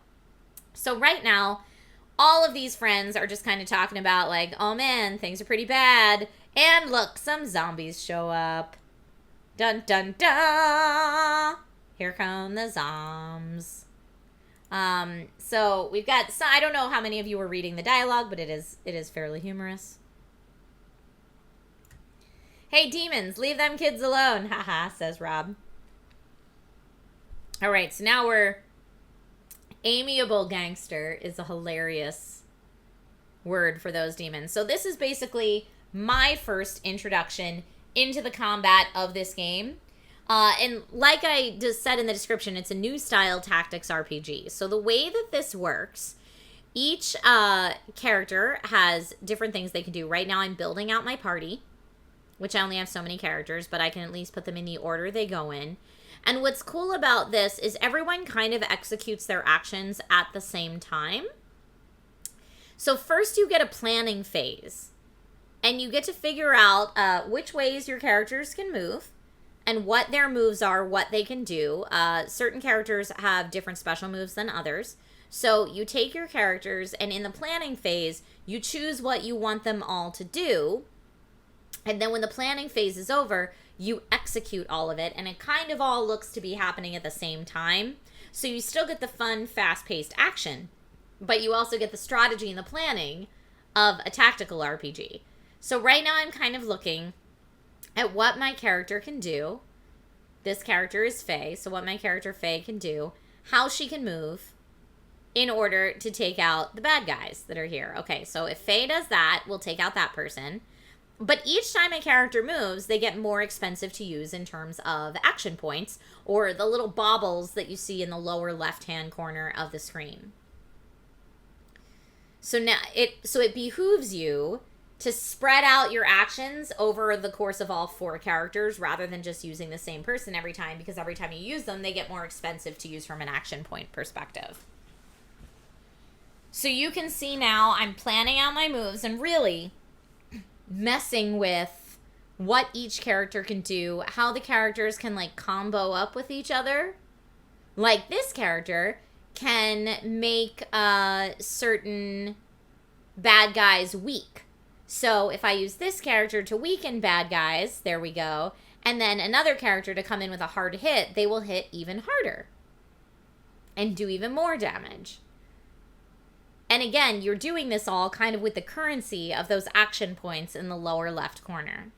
So right now, all of these friends are just kind of talking about like, oh man, things are pretty bad. And look, some zombies show up. Dun dun dun! Here come the zombs. So we've got, I don't know how many of you were reading the dialogue, but it is fairly humorous. Hey, demons, leave them kids alone. Haha, says Rob. All right, so now we're amiable gangster is a hilarious word for those demons. So this is basically my first introduction into the combat of this game. And like I just said in the description, it's a new style tactics RPG. So the way that this works, each character has different things they can do. Right now I'm building out my party, which I only have so many characters, but I can at least put them in the order they go in. And what's cool about this is everyone kind of executes their actions at the same time. So first you get a planning phase, and you get to figure out which ways your characters can move and what their moves are, what they can do. Certain characters have different special moves than others. So you take your characters, and in the planning phase, you choose what you want them all to do. And then when the planning phase is over, you execute all of it, and it kind of all looks to be happening at the same time. So you still get the fun, fast-paced action, but you also get the strategy and the planning of a tactical RPG. So right now I'm kind of looking at what my character can do. This character is Fae, so what my character Fae can do, how she can move in order to take out the bad guys that are here. Okay, so if Fae does that, we'll take out that person. But each time a character moves, they get more expensive to use in terms of action points, or the little baubles that you see in the lower left-hand corner of the screen. So now it behooves you to spread out your actions over the course of all 4 characters rather than just using the same person every time, because every time you use them, they get more expensive to use from an action point perspective. So you can see now I'm planning out my moves and really messing with what each character can do, how the characters can like combo up with each other. Like this character can make certain bad guys weak. So if I use this character to weaken bad guys, there we go, and then another character to come in with a hard hit, they will hit even harder and do even more damage. And again, you're doing this all kind of with the currency of those action points in the lower left corner.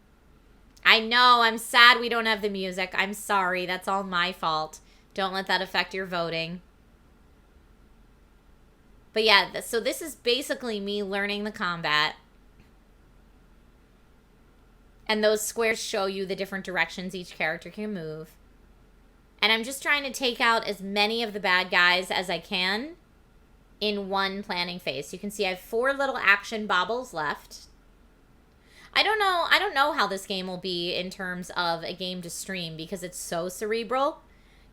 I know, I'm sad we don't have the music. I'm sorry, that's all my fault. Don't let that affect your voting. But yeah, so this is basically me learning the combat. And those squares show you the different directions each character can move. And I'm just trying to take out as many of the bad guys as I can in one planning phase. You can see I have 4 little action baubles left. I don't know how this game will be in terms of a game to stream because it's so cerebral.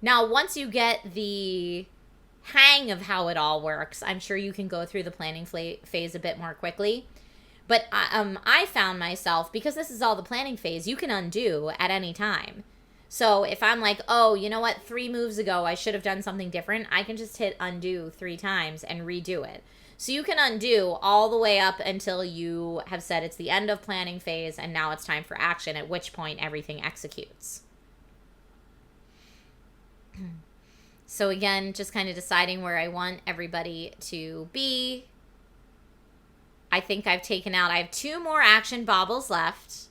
Now, once you get the hang of how it all works, I'm sure you can go through the planning phase a bit more quickly. But I found myself, because this is all the planning phase, you can undo at any time. So if I'm like, oh, you know what, 3 moves ago I should have done something different, I can just hit undo 3 times and redo it. So you can undo all the way up until you have said it's the end of planning phase and now it's time for action, at which point everything executes. So again, just kind of deciding where I want everybody to be. I think I've taken out, I have 2 more action baubles left.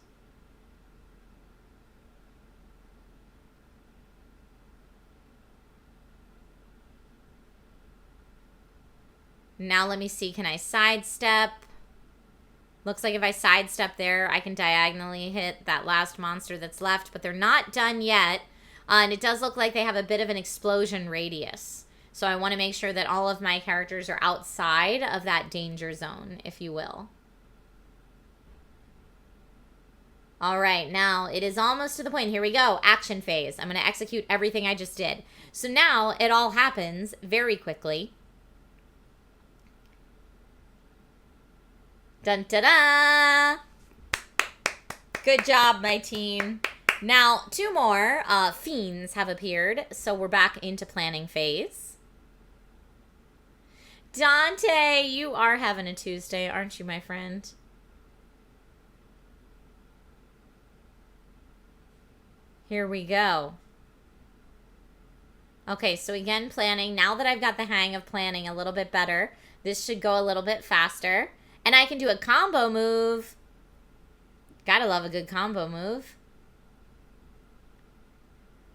Now let me see, can I sidestep? Looks like if I sidestep there, I can diagonally hit that last monster that's left, but they're not done yet. And it does look like they have a bit of an explosion radius. So I want to make sure that all of my characters are outside of that danger zone, if you will. All right, now it is almost to the point. Here we go, action phase. I'm going to execute everything I just did. So now it all happens very quickly. Dun da da! Good job, my team. Now, 2 more fiends have appeared, so we're back into planning phase. Dante, you are having a Tuesday, aren't you, my friend? Here we go. Okay, so again, planning. Now that I've got the hang of planning a little bit better, this should go a little bit faster. And I can do a combo move. Gotta love a good combo move.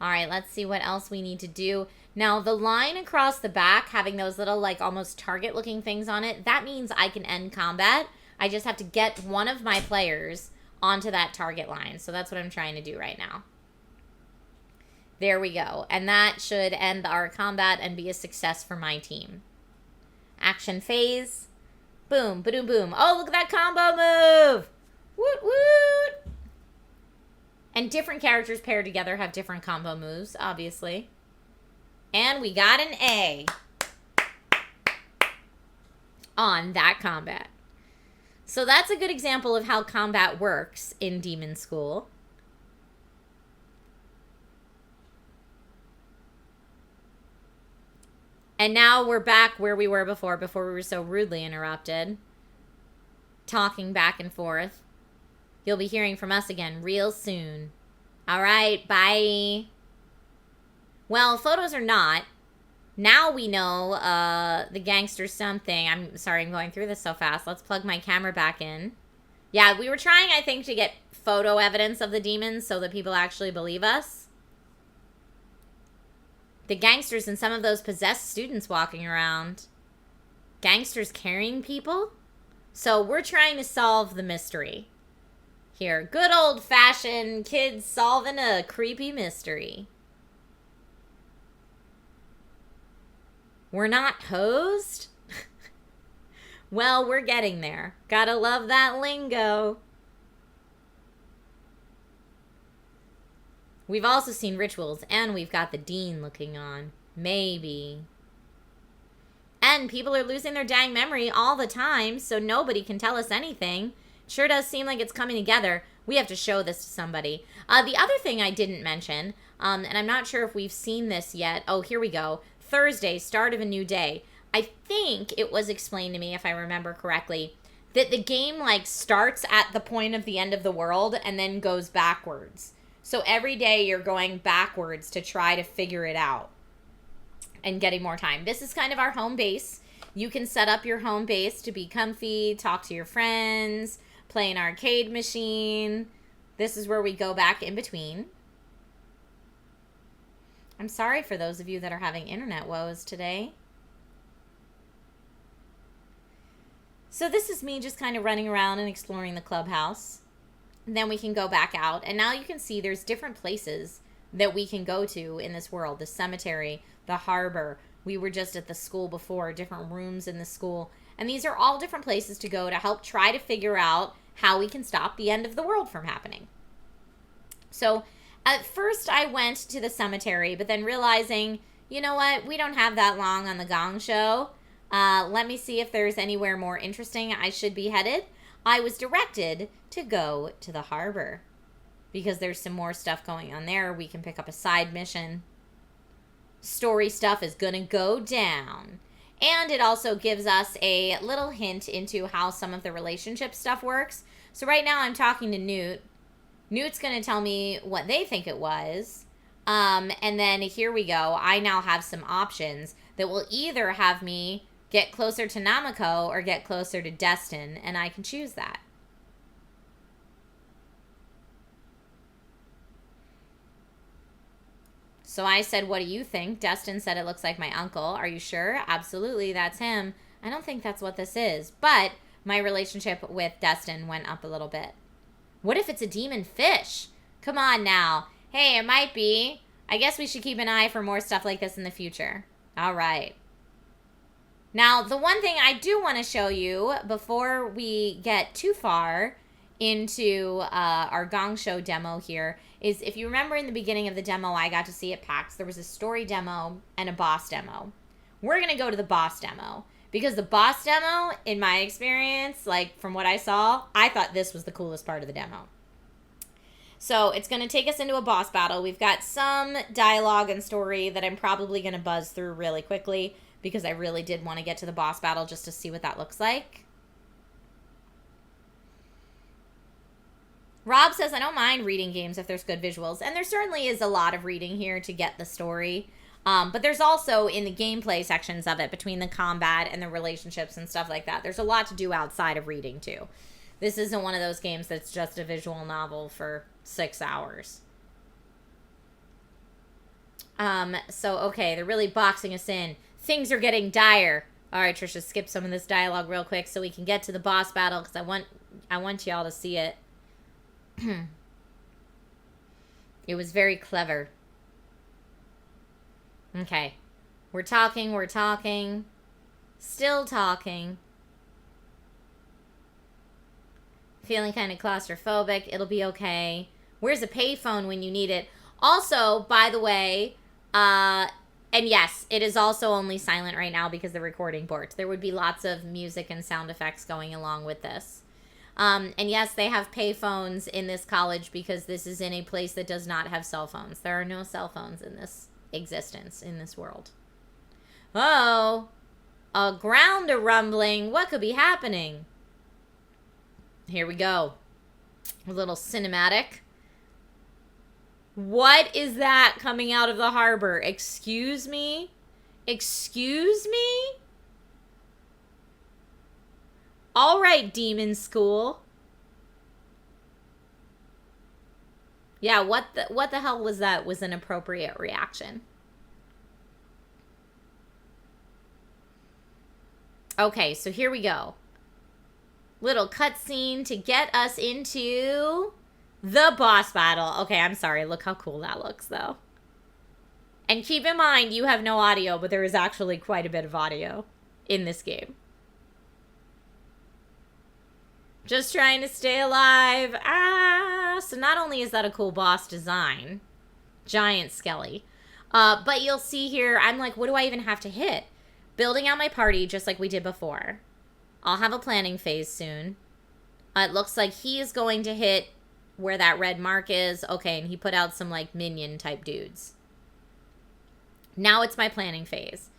All right, let's see what else we need to do. Now, the line across the back, having those little, like, almost target-looking things on it, that means I can end combat. I just have to get one of my players onto that target line. So that's what I'm trying to do right now. There we go. And that should end our combat and be a success for my team. Action phase. Boom, ba-doom, boom. Oh, look at that combo move! Woot, woot! And different characters paired together have different combo moves, obviously. And we got an A on that combat. So that's a good example of how combat works in Demonschool. And now we're back where we were before we were so rudely interrupted. Talking back and forth. You'll be hearing from us again real soon. All right, bye. Well, photos are not. Now we know the gangster something. I'm sorry I'm going through this so fast. Let's plug my camera back in. Yeah, we were trying, I think, to get photo evidence of the demons so that people actually believe us. The gangsters and some of those possessed students walking around. Gangsters carrying people? So we're trying to solve the mystery. Here, good old-fashioned kids solving a creepy mystery. We're not hosed? Well, we're getting there. Gotta love that lingo. We've also seen rituals, and we've got the dean looking on. Maybe. And people are losing their dang memory all the time, so nobody can tell us anything. Sure does seem like it's coming together. We have to show this to somebody. The other thing I didn't mention, and I'm not sure if we've seen this yet. Oh, here we go. Thursday, start of a new day. I think it was explained to me, if I remember correctly, that the game like starts at the point of the end of the world and then goes backwards. So every day you're going backwards to try to figure it out and getting more time. This is kind of our home base. You can set up your home base to be comfy, talk to your friends, play an arcade machine. This is where we go back in between. I'm sorry for those of you that are having internet woes today. So this is me just kind of running around and exploring the clubhouse. And then we can go back out. And now you can see there's different places that we can go to in this world. The cemetery, the harbor. We were just at the school before, different rooms in the school. And these are all different places to go to help try to figure out how we can stop the end of the world from happening. So at first I went to the cemetery, but then realizing, you know what, we don't have that long on the Gong Show. Let me see if there's anywhere more interesting I should be headed. I was directed to go to the harbor because there's some more stuff going on there. We can pick up a side mission. Story stuff is gonna go down. And it also gives us a little hint into how some of the relationship stuff works. So right now I'm talking to Newt. Newt's going to tell me what they think it was. And then here we go. I now have some options that will either have me get closer to Namako or get closer to Destin. And I can choose that. So I said, what do you think? Destin said it looks like my uncle. Are you sure? Absolutely, that's him. I don't think that's what this is. But my relationship with Destin went up a little bit. What if it's a demon fish? Come on now. Hey, it might be. I guess we should keep an eye for more stuff like this in the future. All right. Now, the one thing I do want to show you before we get too far into our Gong Show demo here is, if you remember in the beginning of the demo I got to see at PAX, there was a story demo and a boss demo. We're going to go to the boss demo. Because the boss demo, in my experience, like from what I saw, I thought this was the coolest part of the demo. So it's going to take us into a boss battle. We've got some dialogue and story that I'm probably going to buzz through really quickly because I really did want to get to the boss battle just to see what that looks like. Rob says, I don't mind reading games if there's good visuals. And there certainly is a lot of reading here to get the story. But there's also, in the gameplay sections of it, between the combat and the relationships and stuff like that, there's a lot to do outside of reading, too. This isn't one of those games that's just a visual novel for 6 hours. So, okay, they're really boxing us in. Things are getting dire. All right, Trisha, skip some of this dialogue real quick so we can get to the boss battle because I want y'all to see it. It was very clever. Okay. We're talking. Still talking. Feeling kind of claustrophobic. It'll be okay. Where's a payphone when you need it? Also, by the way, and yes, it is also only silent right now because the recording board. There would be lots of music and sound effects going along with this. And yes, they have payphones in this college because this is in a place that does not have cell phones. There are no cell phones in this existence, in this world. Oh, a ground rumbling. What could be happening? Here we go. A little cinematic. What is that coming out of the harbor? Excuse me? Excuse me? All right, Demonschool. Yeah, what the hell was that? Was an appropriate reaction. Okay, so here we go. Little cutscene to get us into the boss battle. Okay, I'm sorry. Look how cool that looks, though. And keep in mind, you have no audio, but there is actually quite a bit of audio in this game. Just trying to stay alive. So not only is that a cool boss design, giant skelly, but you'll see here, I'm like, what do I even have to hit? Building out my party just like we did before. I'll have a planning phase soon. It looks like he is going to hit where that red mark is. Okay, and he put out some like minion type dudes. Now it's my planning phase.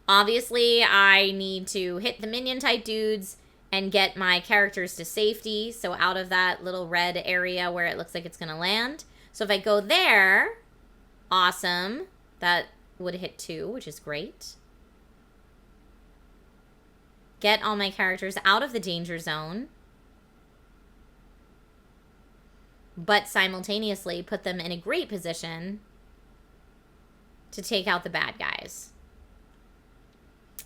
Obviously, I need to hit the minion type dudes and get my characters to safety. So out of that little red area where it looks like it's going to land. So if I go there, awesome. That would hit 2, which is great. Get all my characters out of the danger zone. But simultaneously put them in a great position to take out the bad guys.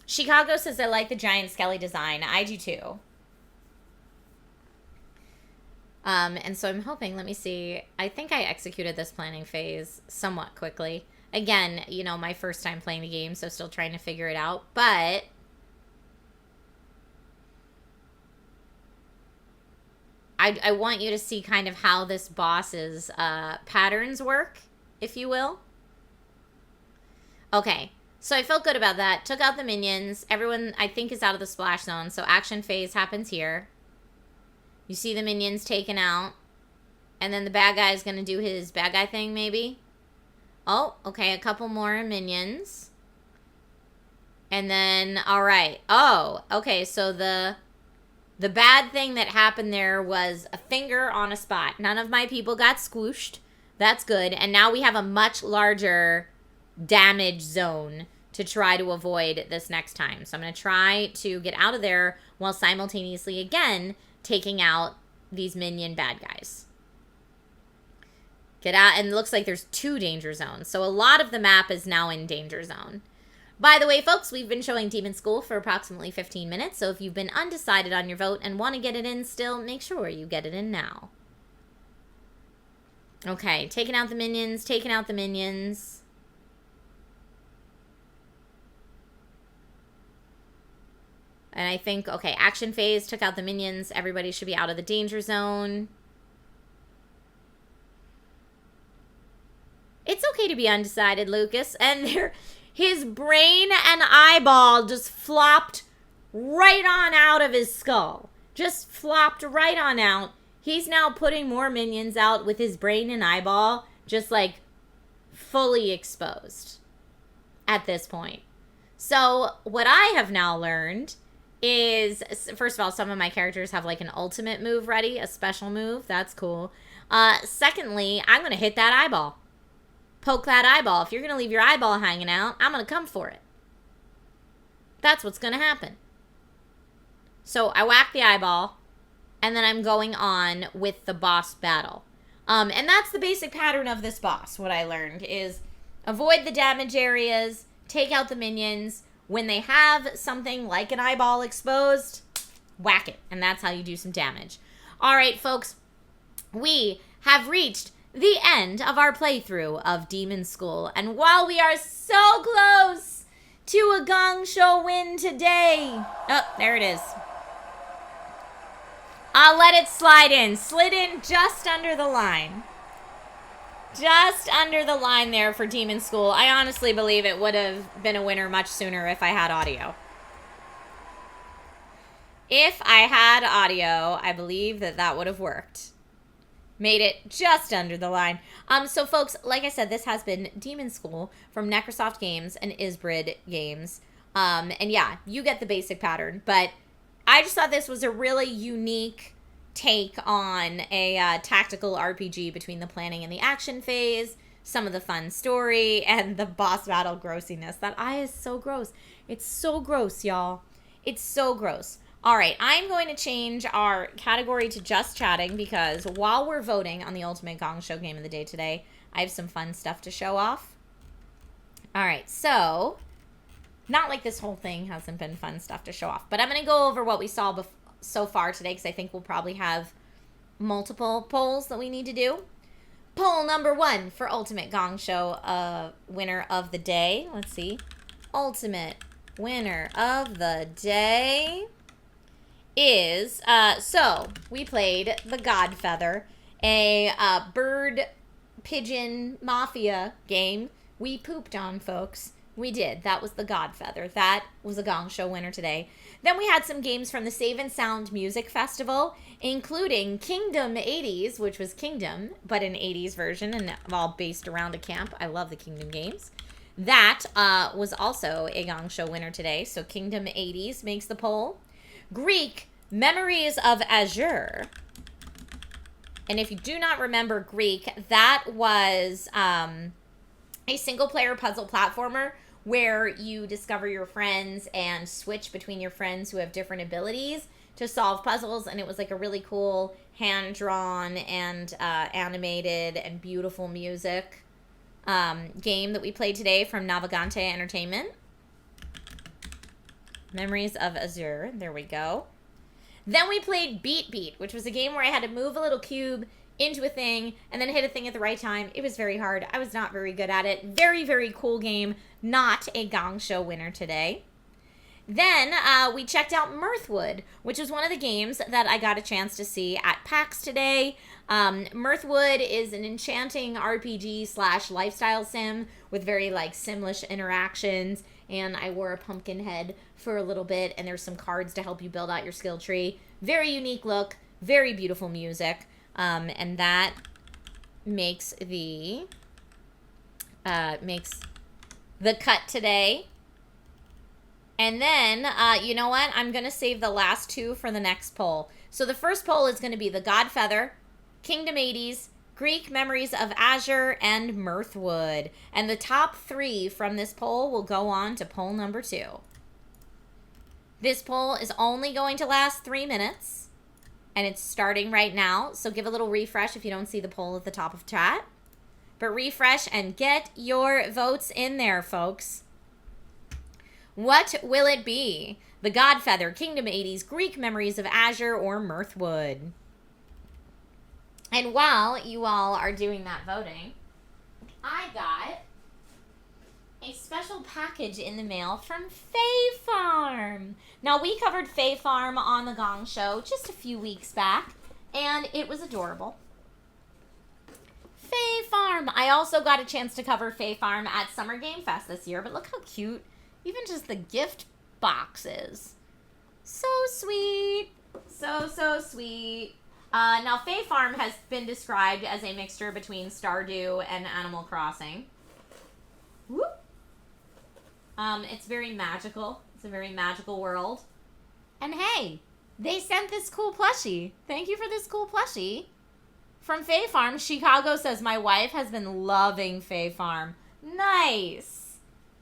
Chicago says, I like the giant skelly design. I do too. And so I'm hoping, let me see. I think I executed this planning phase somewhat quickly. Again, you know, my first time playing the game, so still trying to figure it out. But I want you to see kind of how this boss's patterns work, if you will. Okay. So I felt good about that. Took out the minions. Everyone, I think, is out of the splash zone. So action phase happens here. You see the minions taken out. And then the bad guy is going to do his bad guy thing, maybe. Oh, okay. A couple more minions. And then, all right. Oh, okay. So the bad thing that happened there was a finger on a spot. None of my people got squooshed. That's good. And now we have a much larger damage zone to try to avoid this next time. So I'm going to try to get out of there while simultaneously, again, taking out these minion bad guys. Get out, and it looks like there's 2 danger zones. So a lot of the map is now in danger zone. By the way, folks, we've been showing Demonschool for approximately 15 minutes. So if you've been undecided on your vote and want to get it in still, make sure you get it in now. Okay, taking out the minions, taking out the minions. And I think, okay, action phase, took out the minions. Everybody should be out of the danger zone. It's okay to be undecided, Lucas. And his brain and eyeball just flopped right on out of his skull. Just flopped right on out. He's now putting more minions out with his brain and eyeball just like fully exposed at this point. So what I have now learned is, first of all, some of my characters have like an ultimate move ready, a special move. That's cool. Secondly, I'm going to hit that eyeball. Poke that eyeball. If you're going to leave your eyeball hanging out, I'm going to come for it. That's what's going to happen. So I whack the eyeball, and then I'm going on with the boss battle. And that's the basic pattern of this boss. What I learned is, Avoid the damage areas. Take out the minions. When they have something like an eyeball exposed, whack it. And that's how you do some damage. All right, folks. We have reached the end of our playthrough of Demonschool. And while we are so close to a Gong Show win today. Oh, there it is. I'll let it slide in. Slid in just under the line. Just under the line there for Demonschool. I honestly believe it would have been a winner much sooner if I had audio. If I had audio, I believe that would have worked. Made it just under the line. So folks, like I said, this has been Demonschool from Necrosoft Games and Isbrid Games. And yeah, you get the basic pattern. But I just thought this was a really unique take on a tactical RPG between the planning and the action phase, some of the fun story, and the boss battle grossiness. That eye is so gross. It's so gross, y'all. It's so gross. All right, I'm going to change our category to just chatting because while we're voting on the Ultimate Gong Show Game of the Day today, I have some fun stuff to show off. All right, so not like this whole thing hasn't been fun stuff to show off, but I'm going to go over what we saw so far today because I think we'll probably have multiple polls that we need to do. Poll number 1 for Ultimate Gong Show winner of the day. Let's see. Ultimate winner of the day is, so we played the Godfeather, a bird pigeon mafia game. We pooped on, folks. We did. That was the Godfeather. That was a Gong Show winner today. Then we had some games from the Save and Sound Music Festival, including Kingdom 80s, which was Kingdom, but an 80s version and all based around a camp. I love the Kingdom games. That was also a Gong Show winner today. So Kingdom 80s makes the poll. Greak, Memories of Azur. And if you do not remember Greak, that was a single-player puzzle platformer where you discover your friends and switch between your friends who have different abilities to solve puzzles. And it was like a really cool hand-drawn and animated and beautiful music game that we played today from Navigante Entertainment. Memories of Azur. There we go. Then we played BeatBeat, which was a game where I had to move a little cube into a thing and then hit a thing at the right time. It was very hard. I was not very good at it. Very, very cool game. Not a Gong Show winner today. Then we checked out Mirthwood, which is one of the games that I got a chance to see at PAX today. Mirthwood is an enchanting RPG / lifestyle sim with very sim-lish interactions. And I wore a pumpkin head for a little bit, and there's some cards to help you build out your skill tree. Very unique look, very beautiful music, and that makes the cut today. And then, you know what? I'm going to save the last 2 for the next poll. So the first poll is going to be the Godfeather, Kingdom 80s, Greek, Memories of Azur, and Mirthwood. And the top 3 from this poll will go on to poll number 2. This poll is only going to last 3 minutes. And it's starting right now. So give a little refresh if you don't see the poll at the top of chat. But refresh and get your votes in there, folks. What will it be? The Godfeather, Kingdom 80s, Greek, Memories of Azur, or Mirthwood? And while you all are doing that voting, I got a special package in the mail from Fae Farm. Now, we covered Fae Farm on the Gong Show just a few weeks back, and it was adorable. Fae Farm. I also got a chance to cover Fae Farm at Summer Game Fest this year, but look how cute. Even just the gift boxes. So sweet. So, so sweet. Now, Fae Farm has been described as a mixture between Stardew and Animal Crossing. Whoop. It's very magical. It's a very magical world. And hey, they sent this cool plushie. Thank you for this cool plushie. From Fae Farm, Chicago says, my wife has been loving Fae Farm. Nice.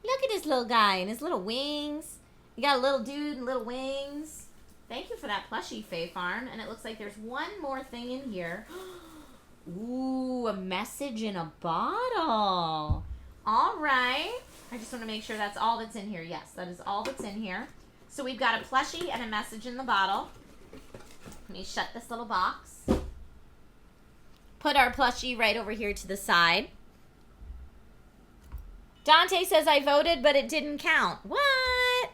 Look at this little guy and his little wings. You got a little dude and little wings. Thank you for that plushie, Fae Farm. And it looks like there's one more thing in here. Ooh, a message in a bottle. All right. I just want to make sure that's all that's in here. Yes, that is all that's in here. So we've got a plushie and a message in the bottle. Let me shut this little box. Put our plushie right over here to the side. Dante says, I voted, but it didn't count. What?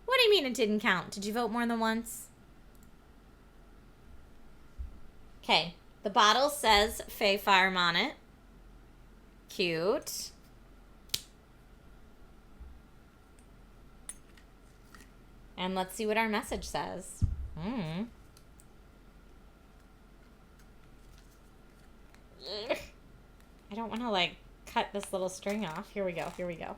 What do you mean it didn't count? Did you vote more than once? Okay. The bottle says Fae Farm on it. Cute. And let's see what our message says. I don't want to, like, cut this little string off. Here we go. Here we go.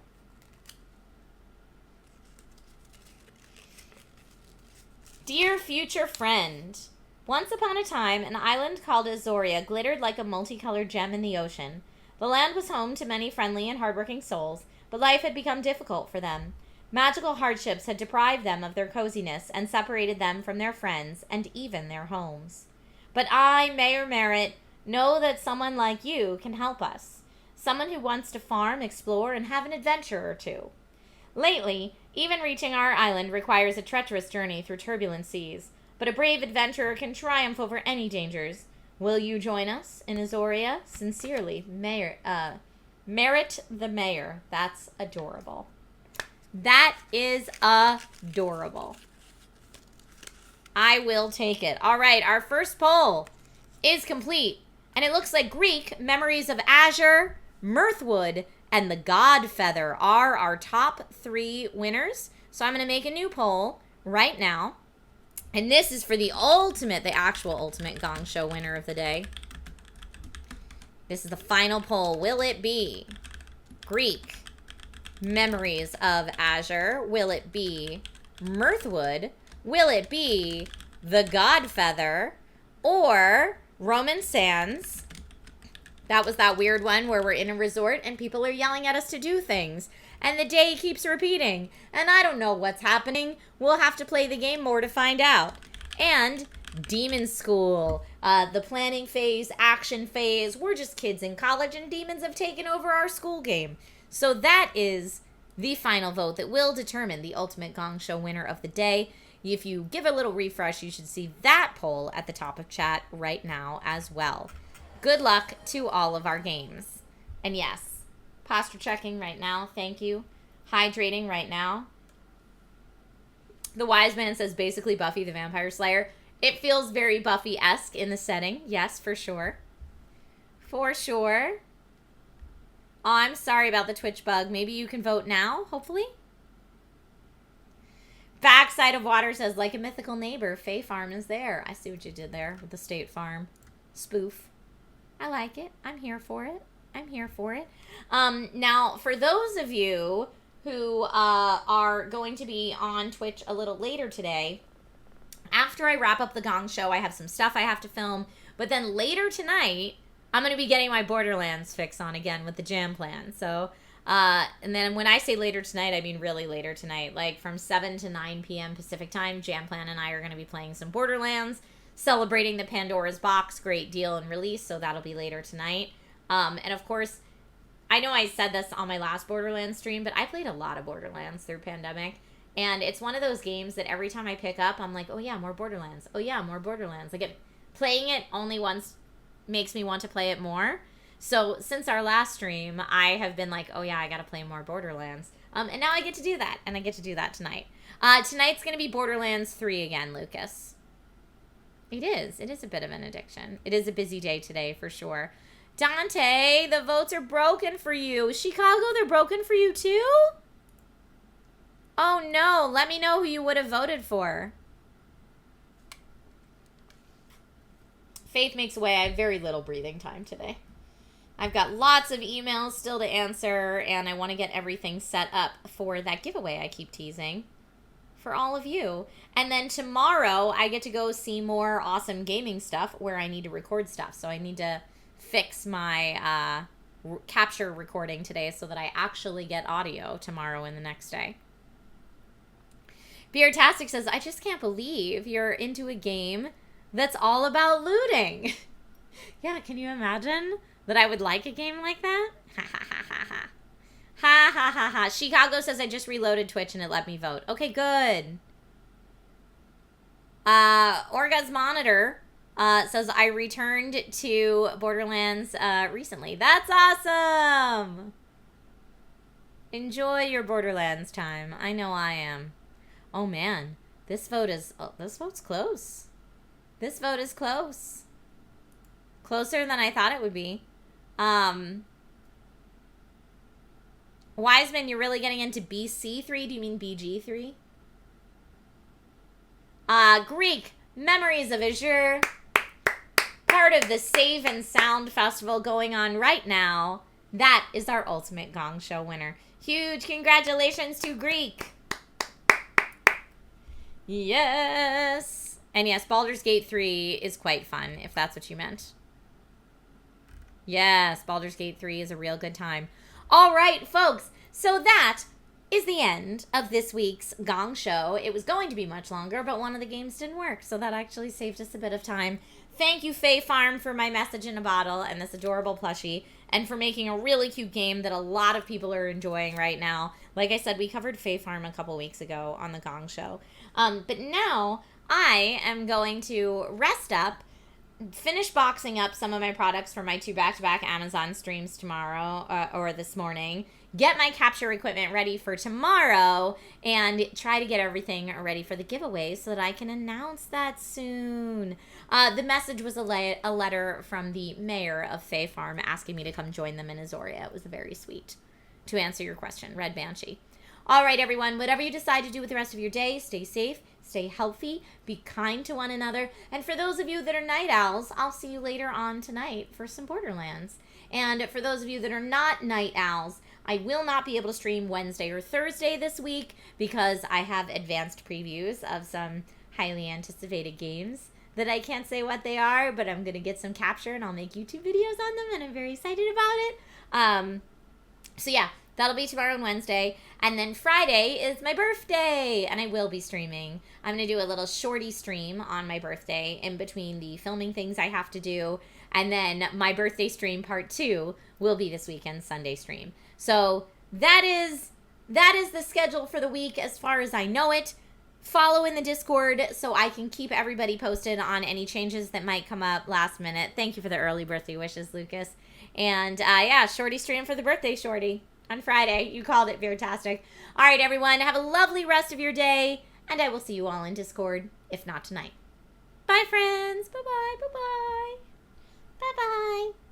Dear future friend, once upon a time, an island called Azur glittered like a multicolored gem in the ocean. The land was home to many friendly and hardworking souls, but life had become difficult for them. Magical hardships had deprived them of their coziness and separated them from their friends and even their homes. But I, Mayor Merritt, know that someone like you can help us. Someone who wants to farm, explore, and have an adventure or two. Lately, even reaching our island requires a treacherous journey through turbulent seas, but a brave adventurer can triumph over any dangers. Will you join us in Azur? Sincerely, Merritt the Mayor. That's adorable. That is adorable. I will take it. All right, our first poll is complete. And it looks like Greak, Memories of Azur, Mirthwood, and the Godfeather are our top 3 winners. So I'm going to make a new poll right now. And this is for the actual ultimate Gong Show winner of the day. This is the final poll. Will it be Greak, Memories of Azur? Will it be Mirthwood? Will it be the Godfeather? Or Roman Sands? That was that weird one where we're in a resort and people are yelling at us to do things. And the day keeps repeating. And I don't know what's happening. We'll have to play the game more to find out. And Demonschool. The planning phase, action phase. We're just kids in college and demons have taken over our school game. So that is the final vote that will determine the ultimate Gong Show winner of the day. If you give a little refresh, you should see that poll at the top of chat right now as well. Good luck to all of our games. And yes, posture checking right now. Thank you. Hydrating right now. The wise man says basically Buffy the Vampire Slayer. It feels very Buffy-esque in the setting. Yes, for sure. For sure. Oh, I'm sorry about the Twitch bug. Maybe you can vote now, hopefully. Backside of Water says, like a mythical neighbor, Fae Farm is there. I see what you did there with the State Farm spoof. I like it. I'm here for it. I'm here for it. Now, for those of you who are going to be on Twitch a little later today, after I wrap up the Gong Show, I have some stuff I have to film. But then later tonight, I'm going to be getting my Borderlands fix on again with the jam plan. So, and then when I say later tonight, I mean really later tonight. Like from 7 to 9 p.m. Pacific time, Jam Plan and I are going to be playing some Borderlands, celebrating the Pandora's Box great deal and release. So that'll be later tonight. And of course, I know I said this on my last Borderlands stream, but I played a lot of Borderlands through pandemic. And it's one of those games that every time I pick up, I'm like, oh yeah, more Borderlands. Oh yeah, more Borderlands. Like playing it only once makes me want to play it more. So since our last stream, I have been like, oh yeah, I got to play more Borderlands. And now I get to do that. And I get to do that tonight. Tonight's going to be Borderlands 3 again, Lucas. It is. It is a bit of an addiction. It is a busy day today for sure. Dante, the votes are broken for you. Chicago, they're broken for you too? Oh no, let me know who you would have voted for. Faith makes way. I have very little breathing time today. I've got lots of emails still to answer, and I want to get everything set up for that giveaway I keep teasing for all of you. And then tomorrow, I get to go see more awesome gaming stuff where I need to record stuff. So I need to fix my capture recording today so that I actually get audio tomorrow and the next day. Beertastic says, I just can't believe you're into a game that's all about looting. Yeah, can you imagine that I would like a game like that? Ha ha ha ha. Chicago says I just reloaded Twitch and it let me vote. Okay, good. Orga's Monitor says I returned to Borderlands recently. That's awesome. Enjoy your Borderlands time. I know I am. Oh man, this vote's close. This vote is close. Closer than I thought it would be. Wiseman, you're really getting into BC3? Do you mean BG3? Greek, Memories of Azur. Part of the Save and Sound Festival going on right now. That is our ultimate Gong Show winner. Huge congratulations to Greak. Yes. And yes, Baldur's Gate 3 is quite fun, if that's what you meant. Yes, Baldur's Gate 3 is a real good time. All right, folks. So that is the end of this week's Gong Show. It was going to be much longer, but one of the games didn't work, so that actually saved us a bit of time. Thank you, Fae Farm, for my message in a bottle and this adorable plushie, and for making a really cute game that a lot of people are enjoying right now. Like I said, we covered Fae Farm a couple weeks ago on the Gong Show. But now I am going to rest up, finish boxing up some of my products for my 2 back-to-back Amazon streams tomorrow, or this morning, get my capture equipment ready for tomorrow, and try to get everything ready for the giveaway so that I can announce that soon. The message was a letter from the mayor of Fae Farm asking me to come join them in Azoria. It was very sweet. To answer your question, Red Banshee. All right, everyone, whatever you decide to do with the rest of your day, stay safe, stay healthy, be kind to one another. And for those of you that are night owls, I'll see you later on tonight for some Borderlands. And for those of you that are not night owls, I will not be able to stream Wednesday or Thursday this week because I have advanced previews of some highly anticipated games that I can't say what they are, but I'm going to get some capture and I'll make YouTube videos on them, and I'm very excited about it. So yeah, that'll be tomorrow and Wednesday. And then Friday is my birthday, and I will be streaming. I'm going to do a little shorty stream on my birthday in between the filming things I have to do. And then my birthday stream part 2 will be this weekend's Sunday stream. So that is the schedule for the week as far as I know it. Follow in the Discord so I can keep everybody posted on any changes that might come up last minute. Thank you for the early birthday wishes, Lucas. And yeah, shorty stream for the birthday shorty on Friday. You called it fantastic. All right, everyone, have a lovely rest of your day, and I will see you all in Discord, if not tonight. Bye, friends. Bye-bye. Bye-bye. Bye-bye.